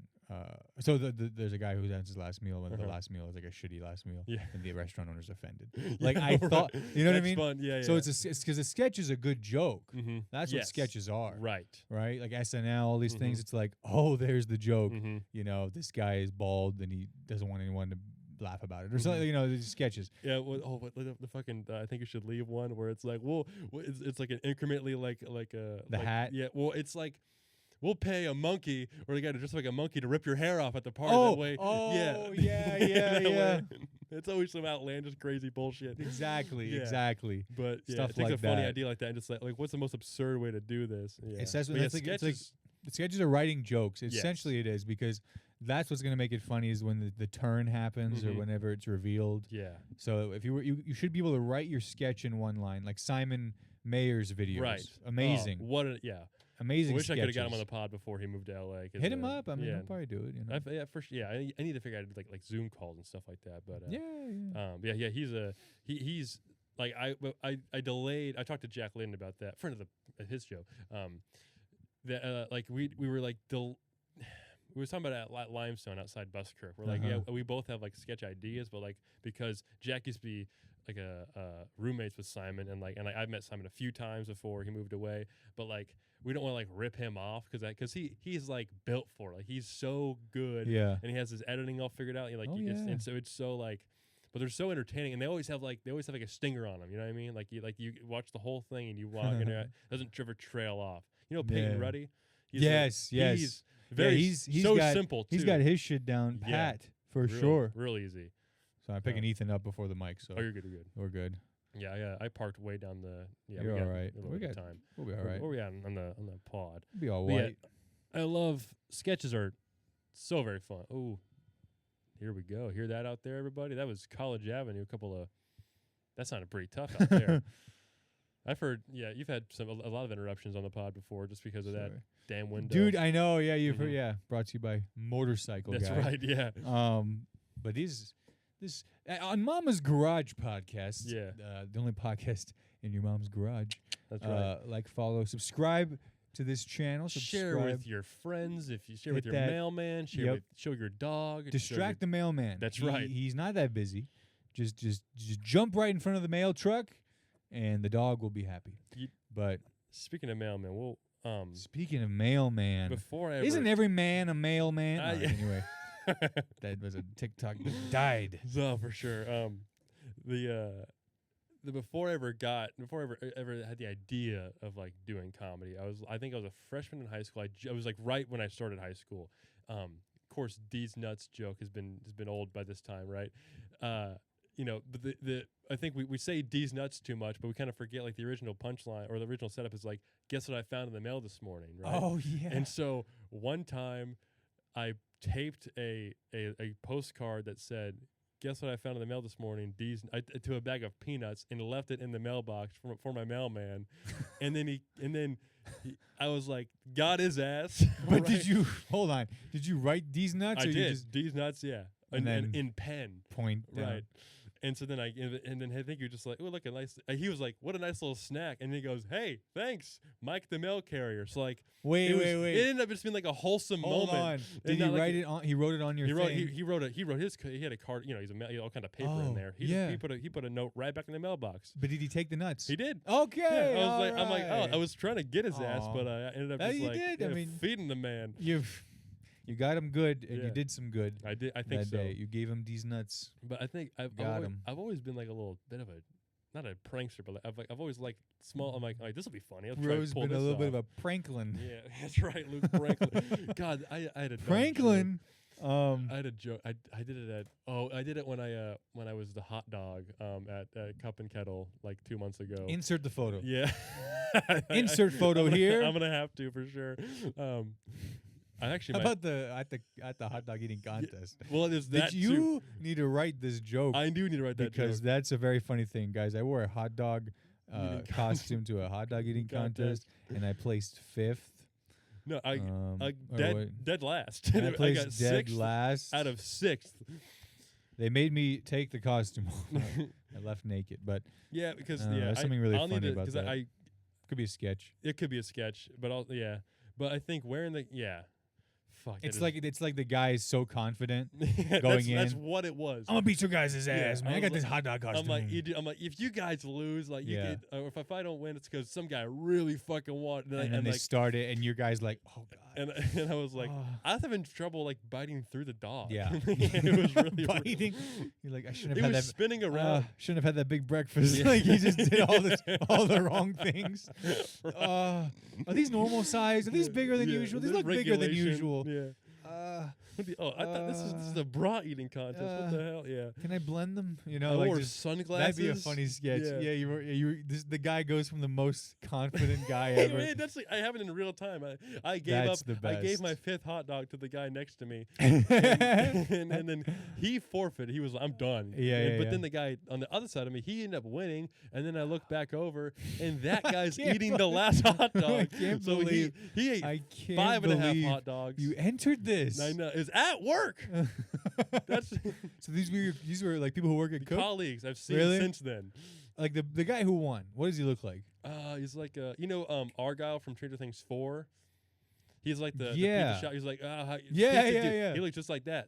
So there's a guy who has his last meal, and the Uh-huh. last meal is like a shitty last meal, Yeah. and the restaurant owner's offended. Yeah, Like I thought, you know what I That's mean? Fun. Yeah. So yeah. it's because a sketch is a good joke. Mm-hmm. That's what sketches are, Right. right? Like SNL, all these things. Mhm. It's like, oh, there's the joke. Mm-hmm. You know, this guy is bald and he doesn't want anyone to laugh about it, or Mhm. something. You know, these sketches. Yeah. What the fucking? I think you should leave one where it's like, well, it's like an incrementally like a The hat? Yeah. Well, it's like. We'll pay a monkey or the guy to dress like a monkey to rip your hair off at the party. Oh, that way. oh, yeah, yeah, That yeah. way. It's always some outlandish, crazy bullshit. Exactly, Yeah. exactly. But yeah, Stuff it takes like a funny that. idea like that and just like what's the most absurd way to do this? Yeah. It's that's But what yeah, it's like, it's like sketches- the sketches are writing jokes. Yes. Essentially, it is because that's what's gonna make it funny is when the turn happens or Mhm. whenever it's revealed. yeah. So if you should be able to write your sketch in one line, like Simon Mayer's videos. Right. Amazing, Oh, what a yeah. amazing. I wish I could have got him on sketches. the pod before he moved to LA. 'Cause, Hit him up. I mean, yeah. he'll probably do it. You know. Yeah, first, yeah. I need to figure out how to do like Zoom calls and stuff like that. But Yeah. yeah. He's like I delayed. I talked to Jack Linden about that, friend of his show. That like we were like we were talking about at Limestone outside Buskirk. We're like, Uh-huh. yeah, we both have like sketch ideas, but like because Jack used to be like roommates with Simon, and I've met Simon a few times before he moved away, but like we don't want to like rip him off because he's like built for it. Like he's so good, Yeah. and he has his editing all figured out. Oh, yeah. And so it's so like. But they're so entertaining, and they always have like a stinger on them. You know what I mean? Like you watch the whole thing, and you walk, and it doesn't ever trail off. You know Peyton Yeah. Ruddy? Yes. He's very he's so got, simple too. He's got his shit down Yeah. pat for sure. real easy. So I'm picking Ethan up before the mic, so Oh, you're good. You're good. we're good. Yeah. I parked way down the. Yeah, You're we got all right. A little We bit of got- time. We'll be all right. Where we at on the pod? We'll be all But yeah, white. I love sketches are so very fun. Oh, here we go. Hear that out there, everybody? That was College Avenue. That sounded pretty tough out there. I've heard. Yeah, you've had a lot of interruptions on the pod before just because of that Sorry. damn window. Dude, I know. Yeah, you've Mhm. heard. Yeah, brought to you by Motorcycle That's Guy. right. Yeah. But this on Mama's Garage podcast. Yeah. The only podcast in your mom's garage. That's right. Like, follow, subscribe to this channel. Share Subscribe. with your friends. If you share Hit with your that- mailman, Yep. show your dog. show Distract the mailman. That's right. He's not that busy. Just jump right in front of the mail truck, and the dog will be happy. But Speaking of mailman, we'll speaking of mailman, before I ever, isn't every man a mailman? Ah, All right, yeah. Anyway, that was a TikTok that died. No, for sure. The before I ever had the idea of like doing comedy, I think I was a freshman in high school. I was like right when I started high school. Of course, D's nuts joke has been old by this time, right? But I think we say D's nuts too much, but we kind of forget like the original punchline or the original setup is like, guess what I found in the mail this morning, right? Oh yeah. And so one time I taped a postcard that said, guess what I found in the mail this morning? To a bag of peanuts, and left it in the mailbox for my mailman. and then I was like, got his ass. But right? did you hold on? Did you write these nuts? I or You did. just D's nuts, yeah. And And then in pen. point down? Right. And so then I think you're just like, oh, look, a nice. He was like, what a nice little snack. And he goes, hey, thanks, Mike the mail carrier. So like, Wait. it ended up just being like a wholesome Hold moment. on. And Did he not like write it on? He wrote it on your He wrote. thing. He wrote his. He had a card. He had all kind of paper Oh, in there. yeah. He put a note right back in the mailbox. But did he take the nuts? He did. Okay. Yeah, I was all I'm like, oh, right. I was trying to get his ass, Aw. but I ended up No, just you like did. I yeah, mean- feeding the man. You got him good, and Yeah. you did some good I think that so. day. You gave him these nuts. But I think Got him. I've always been like a little bit of a, not a prankster, but I've always liked small. I'm like this will be funny. I'll try Bro's to pull been a this little bit off. of a pranklin. Yeah, that's right, Luke Franklin. God, I had a dumb Franklin. joke. I had a joke. I did it I did it when I was the hot dog at Cup and Kettle like 2 months ago. Insert the photo. Yeah. Insert photo I'm gonna- here. I'm gonna have to for sure. I actually How might. about at the hot dog eating contest? Well, there's that Did you need to write this joke? too. I do need to write that because joke. that's a very funny thing, guys. I wore a hot dog costume to a hot dog eating contest, and I placed 5th. No, I or dead last. And I I got placed dead 6th last out of 6th. They made me take the costume off. I left naked, but Yeah, because there's something really I'll funny need about that. I Could be a sketch. it could be a sketch, but but I think wearing the fuck. It's like the guy is so confident going going in. That's what it was. I'm gonna beat your guys' ass, Yeah, man. I I got was this hot dog costume. I'm like, if you guys lose, like, you Yeah. get, or if I don't win, it's because some guy really fucking won. and then they like, start it, and your guy's like, oh god. and I was like, Oh. I was having trouble like biting through the dog. Yeah. It was really biting. You're like, I shouldn't It have had was that. spinning around. Shouldn't have had that big breakfast. Yeah. Like he just did all the wrong things. Are these normal size? Are these bigger than usual? These the look bigger than regulation, usual. Yeah. I thought this is a bra eating contest. What the hell? Yeah. Can I blend them? You I know, like wore just, sunglasses. that'd be a funny sketch. Yeah. Yeah, the guy goes from the most confident guy ever. Man, that's like, I have it in real time. I gave That's up. the I gave best. my 5th hot dog to the guy next to me, and then he forfeited. He was like, I'm done. Yeah, But yeah. then the guy on the other side of me, he ended up winning. And then I look back over, and that guy's can't eating the last hot dog. I can't so believe he ate I can't 5.5 believe hot dogs. you entered this. I know. It's at work. That's So these were like people who work at Cook. colleagues I've seen Really? since then. Like the guy who won. What does he look like? He's like Argyle from Stranger Things 4. He's like the Yeah. pizza shop. He's like Yeah, pizza yeah, dude. yeah. He looks just like that.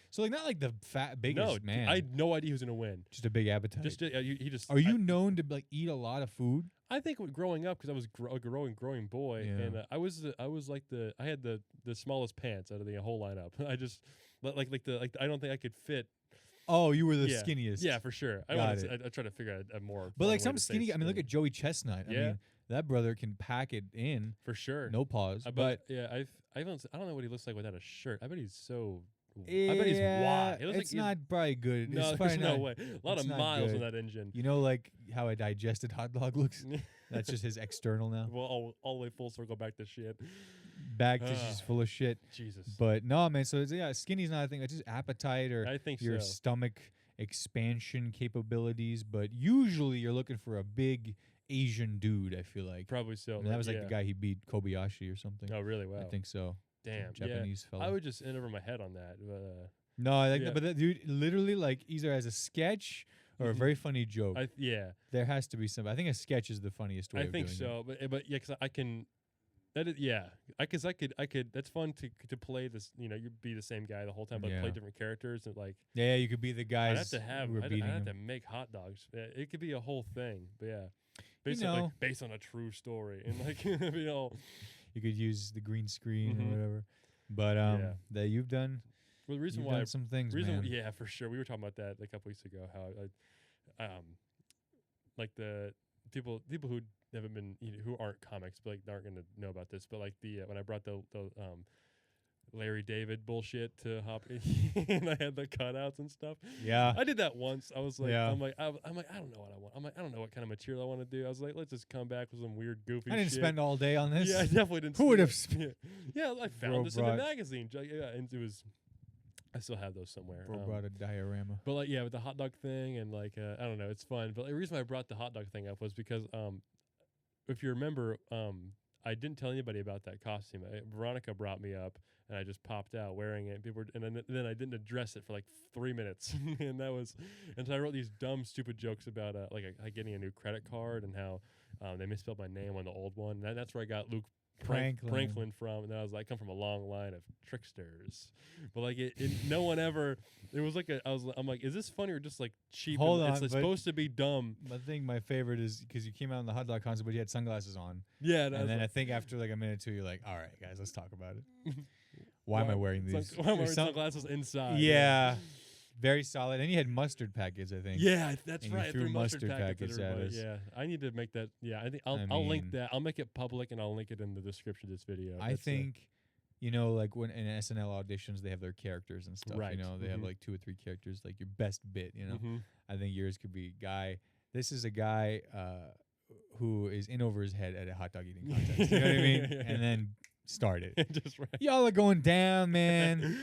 So like not like the fat biggest No, man. I had no idea he was gonna win. just a big appetite. He just. Are you known to like eat a lot of food? I think growing up, because I was a growing boy, Yeah. and I was like I had the smallest pants out of the whole lineup. I just I don't think I could fit. Oh, you were the Yeah. skinniest. Yeah, for sure. I try to figure out a more. But fun like way some to say skinny. I mean, look skinny. at Joey Chestnut. I Yeah. mean, that brother can pack it in. For sure. No pause. But yeah, I don't know what he looks like without a shirt. I bet he's so. I bet he's wide. He looks It's like not probably good. No, it's there's probably no not, way. A lot it's of not miles good. in that engine. You know, like how a digested hot dog looks. That's just his external now. Well, all the way full circle back to shit. Bag tissue's full of shit. Jesus. But no, man. So skinny's not a thing. It's just appetite or I think your so. stomach expansion capabilities. But usually you're looking for a big Asian dude. I feel like. Probably so. And that was like yeah. the guy he beat Kobayashi or something. Oh, really? Wow. I think so. Damn. Japanese yeah. fella. I would just end over my head on that. But, No, I like Yeah. that. But that dude, literally, like either as a sketch or a Mhm. very funny joke. yeah. There has to be some. I think a sketch is the funniest way. I of think doing so. But yeah, because I can. That is, yeah. I could. That's fun to play this. You know, you be the same guy the whole time, but Yeah. play different characters and like. it. Yeah, you could be the I'd guys have to have. who are I'd beating have him. to make hot dogs. Yeah, it could be a whole thing. But yeah. know. Based on a true story and like You could use the green screen Mhm. or whatever. But Yeah. that you've done. Well, the reason You've why done some things, man. yeah, for sure. We were talking about that a couple weeks ago. How, like the people who haven't been who aren't comics, but like aren't gonna know about this. But like when I brought the Larry David bullshit to Hop, and I had the cutouts and stuff. Yeah. I did that once. I was like, Yeah. I'm like, I don't know what I want. I'm like, I don't know what kind of material I want to do. I was like, let's just come back with some weird, goofy. I didn't shit. spend all day on this. Yeah, I definitely didn't. Who would have spend- Yeah, I found Bro this in the brought- magazine. Yeah, and it was. I still have those somewhere. Bro brought a diorama. But like, yeah, with the hot dog thing and like, I don't know, it's fun. But the reason why I brought the hot dog thing up was because, if you remember, I didn't tell anybody about that costume. Veronica brought me up, and I just popped out wearing it. People were, and then I didn't address it for like 3 minutes, and so I wrote these dumb, stupid jokes about like getting a new credit card and how they misspelled my name on the old one. And that's where I got Luke Pranklin from, and then I was like, I come from a long line of tricksters. But like, no one ever. It was like I'm like, is this funny or just like cheap? Hold and on, it's but- supposed to be dumb. I think my favorite is because you came out in the hot dog concert, but you had sunglasses on. Yeah, And then I think after like a minute or two, you're like, all right, guys, let's talk about it. Why am I wearing these? Why am I wearing There's some- sunglasses inside? Yeah. Very solid. And you had mustard packets, I think. Yeah, that's And you right. I threw mustard packets at everybody. us. Yeah, I need to make that. Yeah, I think I'll link mean- that. I'll make it public and I'll link it in the description of this video. I think, like when in SNL auditions, they have their characters and stuff. Right. You know, they have Mhm. like 2 or 3 characters, like your best bit, you know. Mhm. I think yours could be this is a guy who is in over his head at a hot dog eating contest. You know what I mean? Yeah. And then start it. Just right. Y'all are going down, man.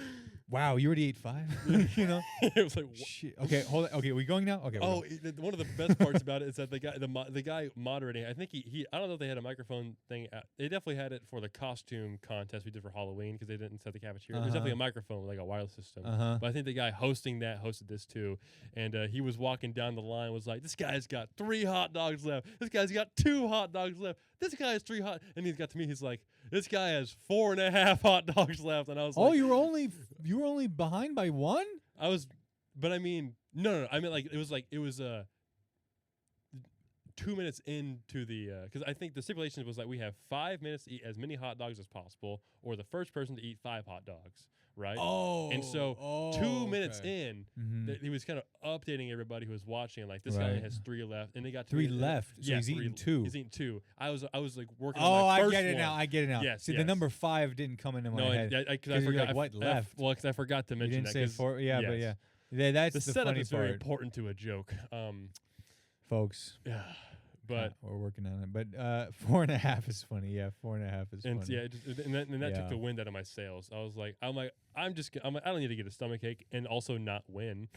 wow, you already ate 5? You know? It was like, Shit. Okay, hold on. Okay, we going now? Okay. oh, one of the best parts about it is that the guy moderating, I think he I don't know if they had a microphone thing. They definitely had it for the costume contest we did for Halloween because they didn't set the cafeteria. There's definitely a microphone, like a wireless system. But I think the guy hosting that hosted this too, and he was walking down the line, was like, this guy's got 3 hot dogs left. This guy's got 2 hot dogs left. This guy has 3 hot, and he's got to me. He's like, this guy has 4.5 hot dogs left, and I was like, oh, you were only behind by 1? I was, but I mean, no. I mean, like, it was 2 minutes into the, because I think the stipulation was like we have 5 minutes to eat as many hot dogs as possible, or the first person to eat 5 hot dogs, right? Oh, and so 2 minutes in, he was kind of updating everybody who was watching, like this guy has 3 left, and they got 3 left. So yeah, he's eating 2. He's eating 2. I was like working. Oh, on my first I get it one. now. I get it now. Yes, See, the number 5 didn't come into my head. No, because I you're forgot like, what left? Well, because I forgot to You mention didn't that. say 4. Yeah, yes. but yeah. That's The the setup funny is very part, important to a joke. folks. Yeah, but we're working on it. But 4.5 is funny. Yeah, 4.5 is and funny. yeah, and that took the wind out of my sails. I was like, I'm like, I don't need to get a stomach ache and also not win.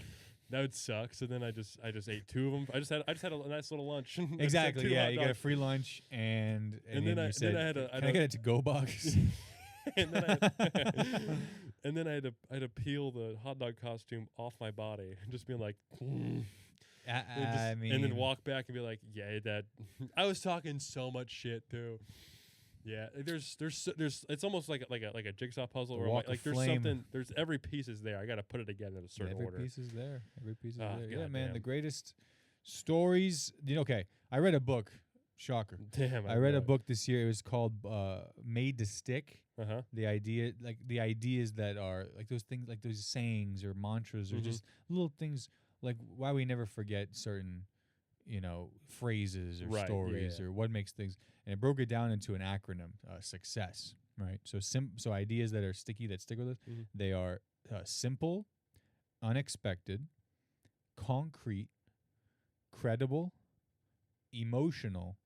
That would suck. So then I just ate 2 of them. I just had a nice little lunch. Exactly. Yeah, you got a free lunch and then you said, can I get a to-go box? and then I had to peel the hot dog costume off my body, just being like, I mean, and then walk back and be like, yeah, that. I was talking so much shit too. Yeah, there's it's almost like a jigsaw puzzle where like there's flame. something, there's every piece is there. I got to put it together in a certain order. Every piece is there. Every piece is there. Yeah, God man, damn. the greatest stories. Okay, I read a book. Shocker. Damn, I read a book this year. It was called Made to Stick. Uh-huh. The ideas that are like those things, like those sayings or mantras or just little things, like why we never forget certain, phrases or stories or what makes things. And it broke it down into an acronym, success, right? So ideas that are sticky, that stick with us, they are simple, unexpected, concrete, credible, emotional,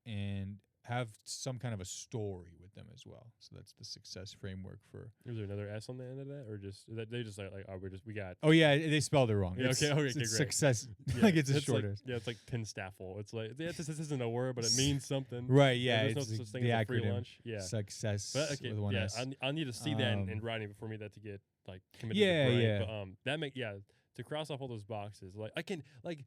and have some kind of a story with them as well. So that's the success framework for. Is there another S on the end of that, or just they just like oh we got? Oh yeah, they spelled it wrong. Yeah, okay, it's great. Success. Yeah, like it's a shorter. Like, it's like pinstaffle. It's like this isn't a word, but it means something. Right. Yeah. There's it's no such thing the as a free acronym. lunch. Yeah. Success. But okay, with one yeah. S. I need to see that in writing before me that to get like committed. Yeah, to the brain. yeah. But to cross off all those boxes, like I can like.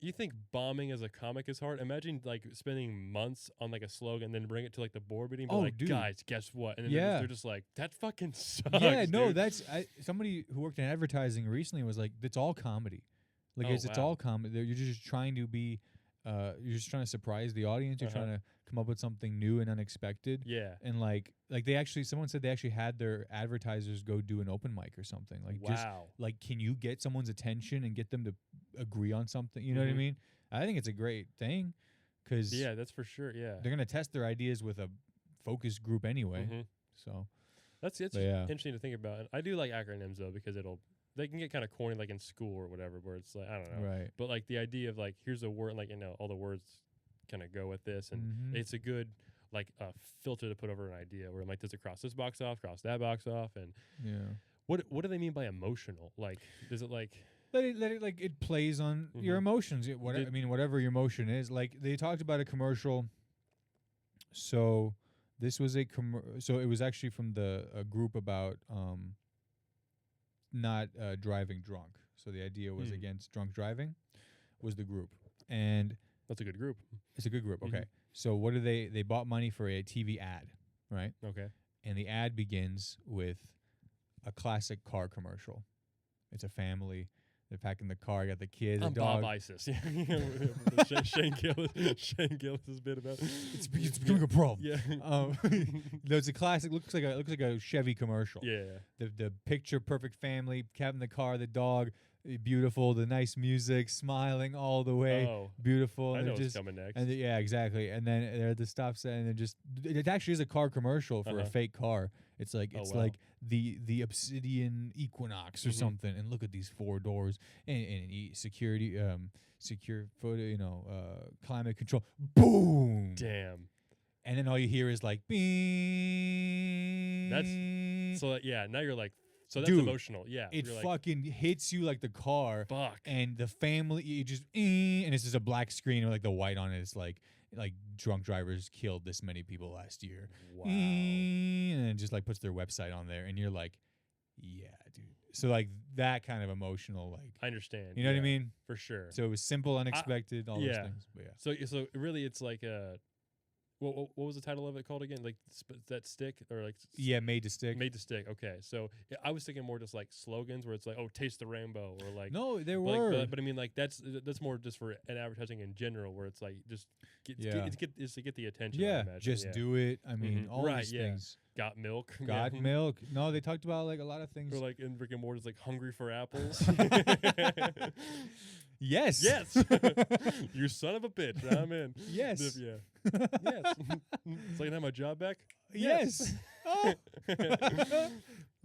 You think bombing as a comic is hard? Imagine like spending months on like a slogan, and then bring it to like the board meeting. And be like, dude. guys, guess what? And then they're just like, that fucking sucks. Yeah, no, dude. that's somebody who worked in advertising recently was like, it's all comedy. Like it's all comedy. You're just trying to be, you're just trying to surprise the audience. You're trying to come up with something new and unexpected. Yeah, and like they actually, someone said they actually had their advertisers go do an open mic or something. Like just like, can you get someone's attention and get them to agree on something? You know what I mean? I think it's a great thing because that's for sure. Yeah, they're gonna test their ideas with a focus group anyway. So that's interesting to think about. And I do like acronyms though because they can get kind of corny like in school or whatever, where it's like I don't know, right? But like the idea of like here's a word, like all the words kind of go with this, and it's a good like filter to put over an idea where I'm like, does it cross this box off, cross that box off, and what do they mean by emotional? Like, does it like let it like it plays on your emotions? Whatever your emotion is. Like they talked about a commercial. So this was so it was actually from a group about not driving drunk. So the idea was against drunk driving was the group, and that's a good group. It's a good group. Okay. So what do they bought money for a TV ad, right? Okay. And the ad begins with a classic car commercial. It's a family. They're packing the car. Got the kids, the dog. Bob Isis. Shane Gillis' bit about it's becoming a problem. Yeah. No, it's a classic. Looks like a Chevy commercial. Yeah. The picture perfect family, cabin, the car, the dog. Beautiful, the nice music, smiling all the way. Oh, beautiful. I and know what's coming next. And yeah, exactly. And then they're at the stop sign, and they're just. It actually is a car commercial for a fake car. It's like like the Obsidian Equinox or something. And look at these 4 doors and security, secure photo, climate control. Boom. Damn. And then all you hear is like, bing. That's so. Yeah. Now you're like So that's Dude, emotional. Yeah. It you're like, fucking hits you like the car. fuck. And the family, you just, and it's just a black screen with like the white on it. It's like drunk drivers killed this many people last year. Wow. And it just like puts their website on there, and you're like, yeah, dude. So like that kind of emotional, like, I understand. you know what I yeah, mean? For sure. So it was simple, unexpected, all those yeah. things. But yeah. So really, it's like what was the title of it called again? Like that stick or like Yeah, made to stick. Made to stick. Okay, so I was thinking more just like slogans where it's like, oh, taste the rainbow, or like No, there but were. but I mean, like that's more just for an advertising in general, where it's like just it's to get the attention. I Yeah, imagine. just Yeah. do it. I mean, all Right, these yeah. things. Got milk. Got Yeah. milk. No, they talked about like a lot of things. Or like in Rick and Morty's like hungry for apples. Yes. Yes. You son of a bitch. I'm in. Yes. Yeah. Yes. So I can have my job back? Yes. Oh.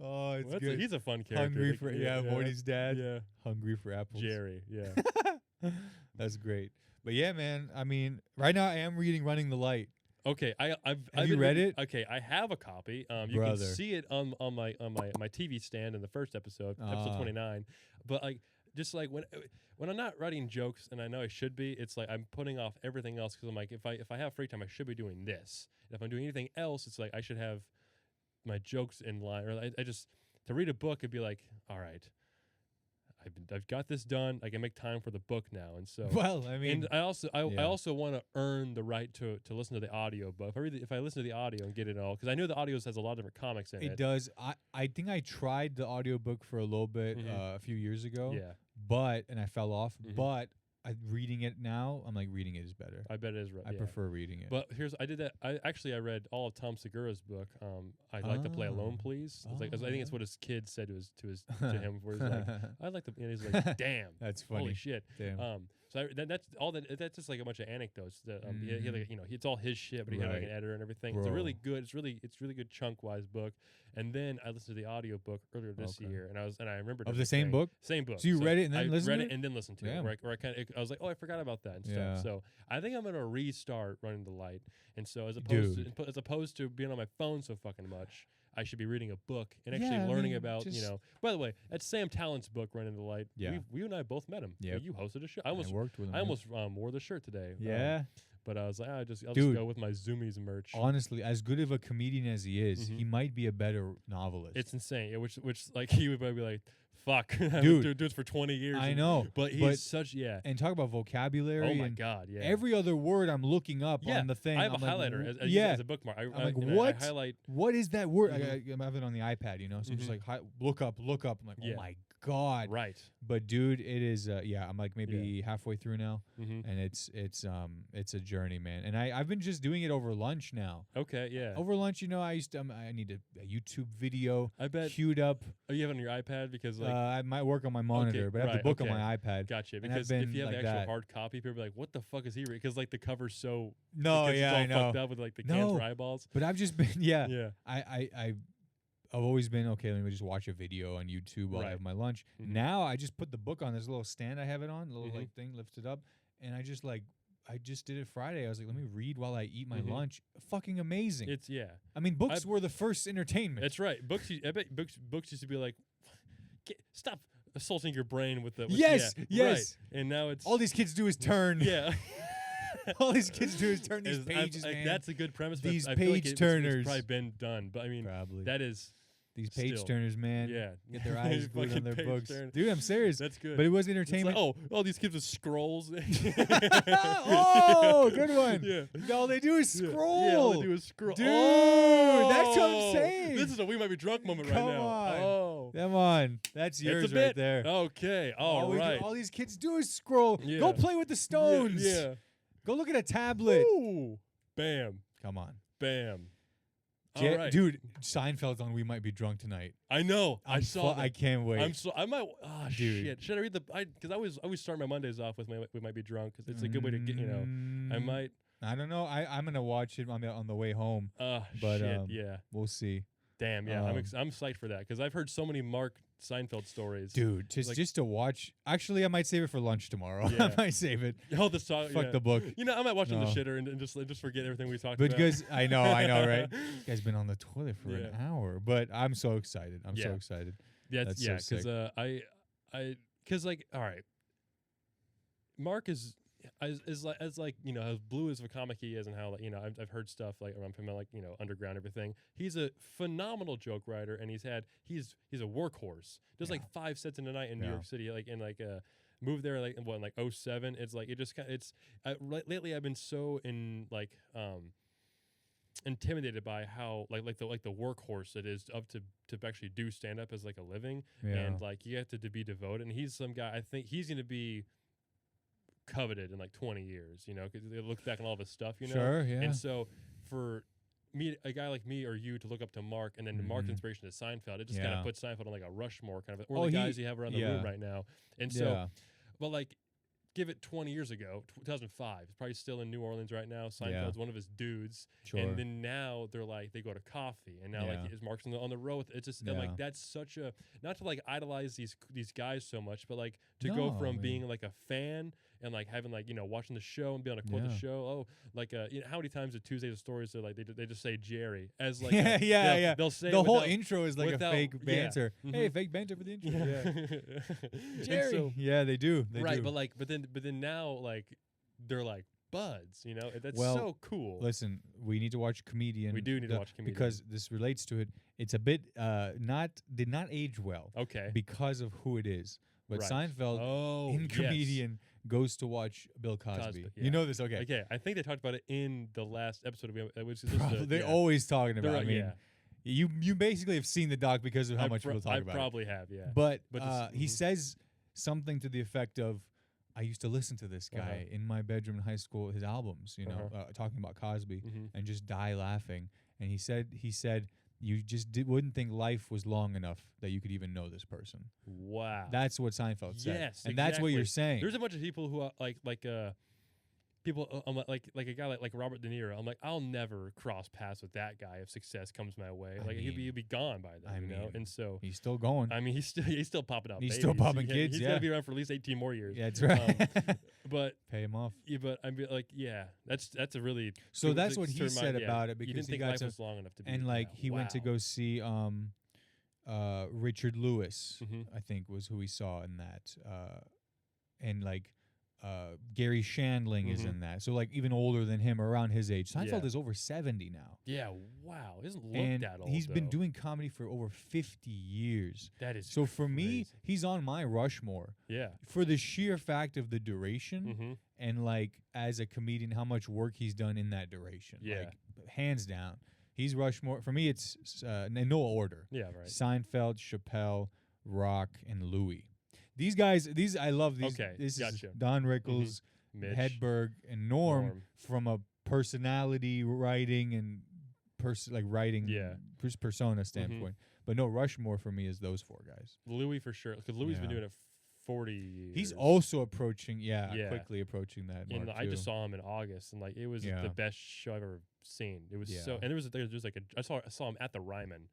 Oh, it's Well, good. he's a fun character. Hungry Like, for Morty's dad. Yeah. Hungry for apples. Jerry. Yeah. That's great. But yeah, man. I mean, right now I am reading Running the Light. Okay, I've Have you read it? Okay, I have a copy. You Brother. can see it on my TV stand in the first episode 29. But like just like when I'm not writing jokes, and I know I should be, it's like I'm putting off everything else because I'm like, if I have free time, I should be doing this. And if I'm doing anything else, it's like I should have my jokes in line. Or I just to read a book, it'd be like, all right, I've got this done. I can make time for the book now, and so. Well, I mean, And I also want to earn the right to listen to the audio book. If I listen to the audio and get it all, because I know the audio has a lot of different comics in it. it does. I think I tried the audiobook for a little bit a few years ago. Yeah, And I fell off. Mhm. But reading it now, I'm like, reading it is better. I bet it is right. I yeah. prefer reading it. But I did that. I read all of Tom Segura's book. I'd like to play Alone, please. It's like, I think it's what his kid said to him. Where he's like, I'd like to, and he's like, damn, That's funny. holy shit. Damn. So that's all that. That's just like a bunch of anecdotes. That he had like, it's all his shit, but he had like an Right. editor and everything. Bro. It's a really good. It's really good chunk wise book. And then I listened to the audio book earlier this Okay. year, and I remembered Of the same book? Same book. So you read it and then I listened read to it it? and then listened to it. Damn. Where I was like, oh, I forgot about that and Yeah. stuff. So I think I'm gonna restart Running the Light. And so as opposed to being on my phone so fucking much, I should be reading a book and actually Yeah, I learning mean, about, just- By the way, that's Sam Tallent's book, Running the Light. Yeah. We and I both met him. Yep. You hosted a show. I I almost worked with him. I almost wore the shirt today. Yeah. But I was like, I'll just Dude. go with my Zoomies merch. Honestly, as good of a comedian as he is, Mhm. he might be a better novelist. It's insane. Yeah, which like he would probably be like, fuck, I've been Dude. doing this for 20 years. I know. But he's such And talk about vocabulary. Oh my and god, yeah. Every other word I'm looking up Yeah, on the thing. I have I'm a like, highlighter as yeah. a bookmark. I'm like, I what? highlight. What is that word? Mhm. I'm having it on the iPad, you know? So I'm just Mhm. like, look up. I'm like, Yeah. oh my God. Right. But dude, it is, I'm like maybe halfway through now. Mm-hmm. And it's a journey, man. And I've been just doing it over lunch now. Okay. Yeah. Over lunch, I used to, I need a YouTube video I bet. queued up. Oh, you have it on your iPad because like. I might work on my monitor, but I have the right, book okay. on my iPad. Gotcha. and I've Because if been you have like the actual that. hard copy, people be like, "What the fuck is he reading?" Because like the cover's so. No, because yeah, it's all I know. fucked up with like the No. cancer eyeballs. But I've just been, yeah. Yeah. I've always been, okay, let me just watch a video on YouTube while I Right. have my lunch. Mhm. Now I just put the book on this little stand I have it on, little Mhm. like thing, lift it up, and I just did it Friday. I was like, let me read while I eat my Mhm. lunch. Fucking amazing. It's I mean, books were the first entertainment. That's right. I bet books used to be like, stop assaulting your brain with the. Yes, yeah, yes. Right. And now it's All these kids do is turn. Yeah. All these kids do is turn these pages, like, man. that's a good premise. But These I feel like page it's turners. probably been done, but I mean, Probably. that is These page still. turners, man. Yeah. Get their eyes glued on Fucking their page books. turn. Dude, I'm serious. That's good. But it was It's like, entertainment. all these kids with scrolls. Oh, good one. Yeah. All they do is scroll. Yeah, all they do is scroll. Dude, oh, that's what I'm saying. This is a We Might Be Drunk moment Come right now. on. Oh. Come on. That's It's yours a bit. right there. Okay. All right. All these kids do is scroll. Yeah. Go play with the stones. Yeah. Go look at a tablet. Ooh. Bam. Come on. Bam. Ja- All right. Dude, Seinfeld's on We Might Be Drunk tonight. I know. I saw that. I can't wait. I might. Oh Dude. shit! Should I read the? Because I always start my Mondays off with We Might Be Drunk. 'Cause it's a good way to get. I might. I don't know. I'm gonna watch it on the way home. But, Shit. Yeah. We'll see. Damn. Yeah. I'm Um, psyched for that because I've heard so many Mark Seinfeld stories. Dude, just to watch. Actually, I might save it for lunch tomorrow. Yeah. I might save it. Oh, the song. Fuck yeah. the book. I might watch on the No. shitter and just forget everything we talked But about. because I know, right? You guys been on the toilet for an Yeah. hour, but I'm so excited. I'm so Yeah. excited. That's so yeah, sick. because like, all right, Mark is like as blue as a comic he is, and how, like, I've heard stuff like around him, like, underground everything. He's a phenomenal joke writer, and he's a workhorse. Does like 5 sets in a night in New York City, like in like moved there like in 07. It's like it just lately I've been so intimidated by how like the workhorse it is up to actually do stand up as like a living, and like you have to be devoted. And he's some guy, I think he's gonna be coveted in like 20 years, because they look back on all of his stuff, Sure, yeah. And so for me, a guy like me or you, to look up to Mark, and then Mark's inspiration to Seinfeld, it just kind of puts Seinfeld on like a Rushmore kind of, or the guys you have around the room right now. And so, but like, give it 20 years ago, 2005. It's probably still in New Orleans right now. Seinfeld's one of his dudes. Sure. And then now they're like, they go to coffee. And now like, is Mark's on the road. It's just and like, that's such a, not to like idolize these guys so much, but like to go from being like a fan and like having like, watching the show and being able to quote the show. Oh, like, how many times at Tuesdays stories they're like, they just say Jerry as like, they'll say the whole intro is like a fake banter. Hey, fake banter for the intro. Jerry. So, they do. They do. But then now, like, they're like buds, That's well, so cool. Listen, we need to watch Comedian. We do need to watch Comedian because this relates to it. It's a bit did not age well. Okay. Because of who it is. But Seinfeld in Comedian goes to watch Bill Cosby. You know this, okay? Okay, I think they talked about it in the last episode which is they're always talking about it. I mean, you basically have seen the doc because of how much people talk about it. I probably have, yeah. But he says something to the effect of, I used to listen to this guy in my bedroom in high school, his albums, talking about Cosby, and just die laughing. And he said, you just wouldn't think life was long enough that you could even know this person. Wow. That's what Seinfeld said. Yes, and that's what you're saying. There's a bunch of people who are people, like a guy like Robert De Niro. I'm like, I'll never cross paths with that guy if success comes my way. He'd be gone by then, And so he's still going. I mean, he's still popping out. He's still popping kids. He's gonna be around for at least 18 more years. Yeah, that's right. But pay him off. Yeah, but I'm like, that's a really. So that's what he said about it, because you didn't think life was long enough to be. And like he went to go see Richard Lewis, I think was who he saw in that, and like. Gary Shandling is in that, so like even older than him, around his age. Seinfeld is over 70 now. Yeah, wow, he doesn't look that old. He's been doing comedy for over 50 years. That is so for me, he's on my Rushmore. Yeah, for the sheer fact of the duration and like as a comedian, how much work he's done in that duration. Yeah, like, hands down, he's Rushmore for me. It's in no order. Yeah, right. Seinfeld, Chappelle, Rock, and Louis. These guys, I love these. Okay, this gotcha. is Don Rickles, Hedberg, and Norm from a personality writing and persona standpoint. But no, Rushmore for me is those 4 guys. Louis for sure, because Louis has been doing it 40 years. He's also approaching, quickly approaching that mark I just saw him in August, and like it was the best show I've ever seen. It was so, and there was like I saw him at the Ryman.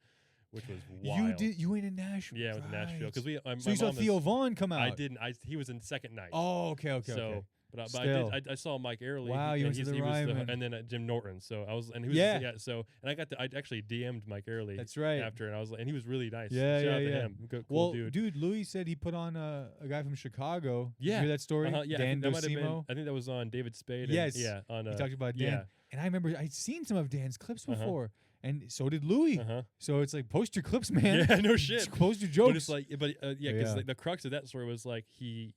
Which was wild. You went in Nashville? Yeah, with Nashville, because so you saw Theo Vaughn come out. I didn't. He was in second night. Oh, okay. So, but I saw Mike Airley. Wow, you went to the Ryman. And then Jim Norton. So I was, and he was, So, and I actually DM'd Mike Airley. That's right. After, and I was like, and he was really nice. Yeah, Shout out to him. Cool dude. Louis said he put on a guy from Chicago. Yeah, did you hear that story? Yeah, Dan Docimo. I think that was on David Spade. Yes. Yeah. On. He talked about Dan. Yeah. And I remember I'd seen some of Dan's clips before. And so did Louis. So it's like, post your clips, man. Yeah, no shit. Post your jokes. But it's like, because like, the crux of that story was like he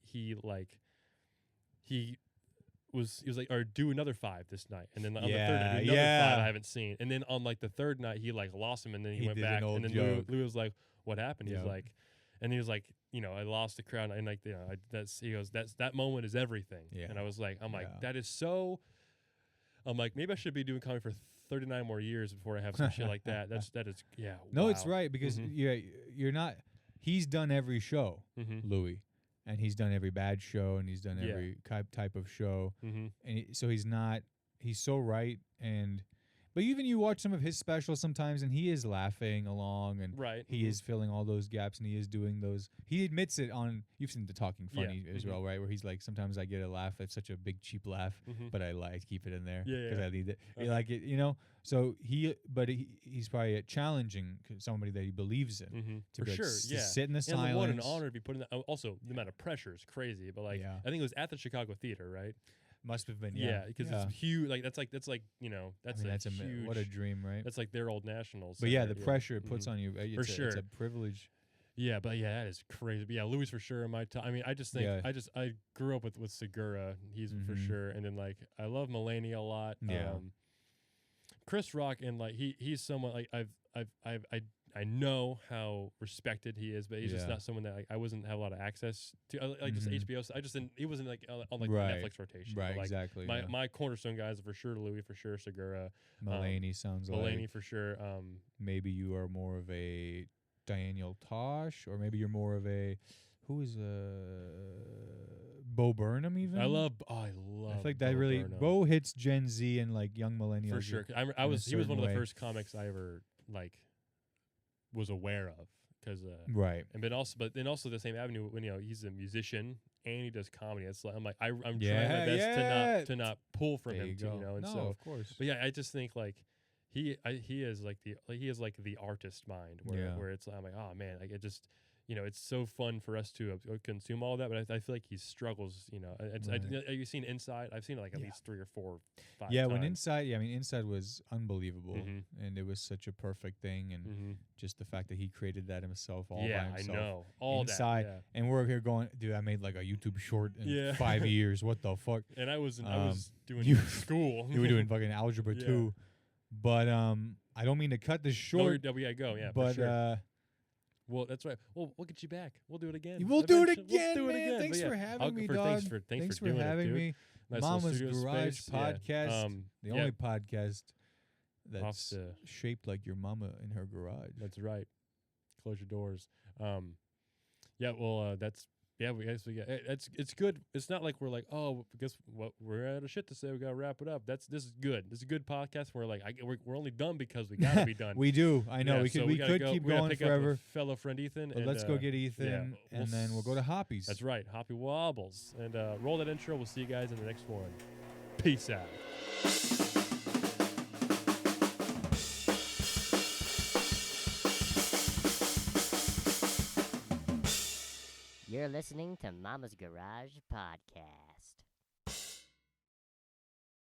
was like, or do another 5 this night, and then on the third night, do another 5 I haven't seen, and then on like the third night he like lost him, and then he went back, and then Louis was like, what happened? He's like, and he was like, I lost the crowd, and like, he goes, that moment is everything. Yeah. And I was like, that is so. I'm like, maybe I should be doing comedy for 39 more years before I have some shit like that. That is. No, it's right, because you're not. He's done every show, Louis, and he's done every bad show, and he's done every type of show, and so he's not. He's so right, and But even you watch some of his specials sometimes, and he is laughing along, and Right. he is filling all those gaps, and he is doing those. He admits it on. You've seen the Talking Funny as well, right? Where he's like, sometimes I get a laugh. It's such a big cheap laugh, but I like to keep it in there because I need it. You like it, you know. So he's probably challenging somebody that he believes in For sure. to sit in the And silence. what an honor to be put in that. Also, the amount of pressure is crazy. But like, I think it was at the Chicago Theater, right? Must have been, because it's huge. Like that's like you know that's huge. What a dream, right? That's like their old Nationals. But the pressure it puts on you, for sure, it's a privilege. Yeah, but that is crazy. But Louis for sure in my time. I mean, I just think I grew up with Segura. He's for sure, and then like I love Mulaney a lot. Yeah. Chris Rock, and like he's someone like I know how respected he is, but he's just not someone that like, I wasn't have a lot of access to. Like just HBO. I just didn't. He wasn't like on like the Netflix rotation. Right. Like, exactly. My cornerstone guys are for sure Louis, for sure Segura, Mulaney sounds Mulaney like for sure. Maybe you are more of a Daniel Tosh, or maybe you're more of a Bo Burnham even. I love. I feel like that really Burnham. Bo hits Gen Z and like young millennials for sure. He was one of the first comics I ever like was aware of because right. And but then also the same avenue when he's a musician and he does comedy. It's like I'm trying my best to not pull from him too, and no, so of course. But I just think like he is like the artist mind where it's I'm like, oh man, like it just it's so fun for us to consume all that, but I feel like he struggles. Have you seen Inside? I've seen it like at least 3 or 4, 5 times. When Inside, Inside was unbelievable, and it was such a perfect thing, and just the fact that he created that himself all by himself. I know. All Inside, that, and we're here going, dude, I made like a YouTube short in 5 years. What the fuck? And I was doing school. You were doing fucking algebra too, but I don't mean to cut this short. Go, but for sure. Well, that's right. Well, we'll get you back. We'll do it again. We'll do it again, man. Thanks for having me, dog. Thanks for having me. Nice Mama's Garage space. Podcast, the only podcast that's shaped like your mama in her garage. That's right. Close your doors. That's it's good. It's not like we're like, oh, because we're out of shit to say. We gotta wrap it up. This is good. This is a good podcast. We're like, we're only done because we gotta be done. We do. I know. Yeah, we could keep going forever. Fellow friend Ethan. But let's go get Ethan, and then we'll go to Hoppies. That's right, Hoppy Wobbles, and roll that intro. We'll see you guys in the next one. Peace out. You're listening to Mama's Garage Podcast.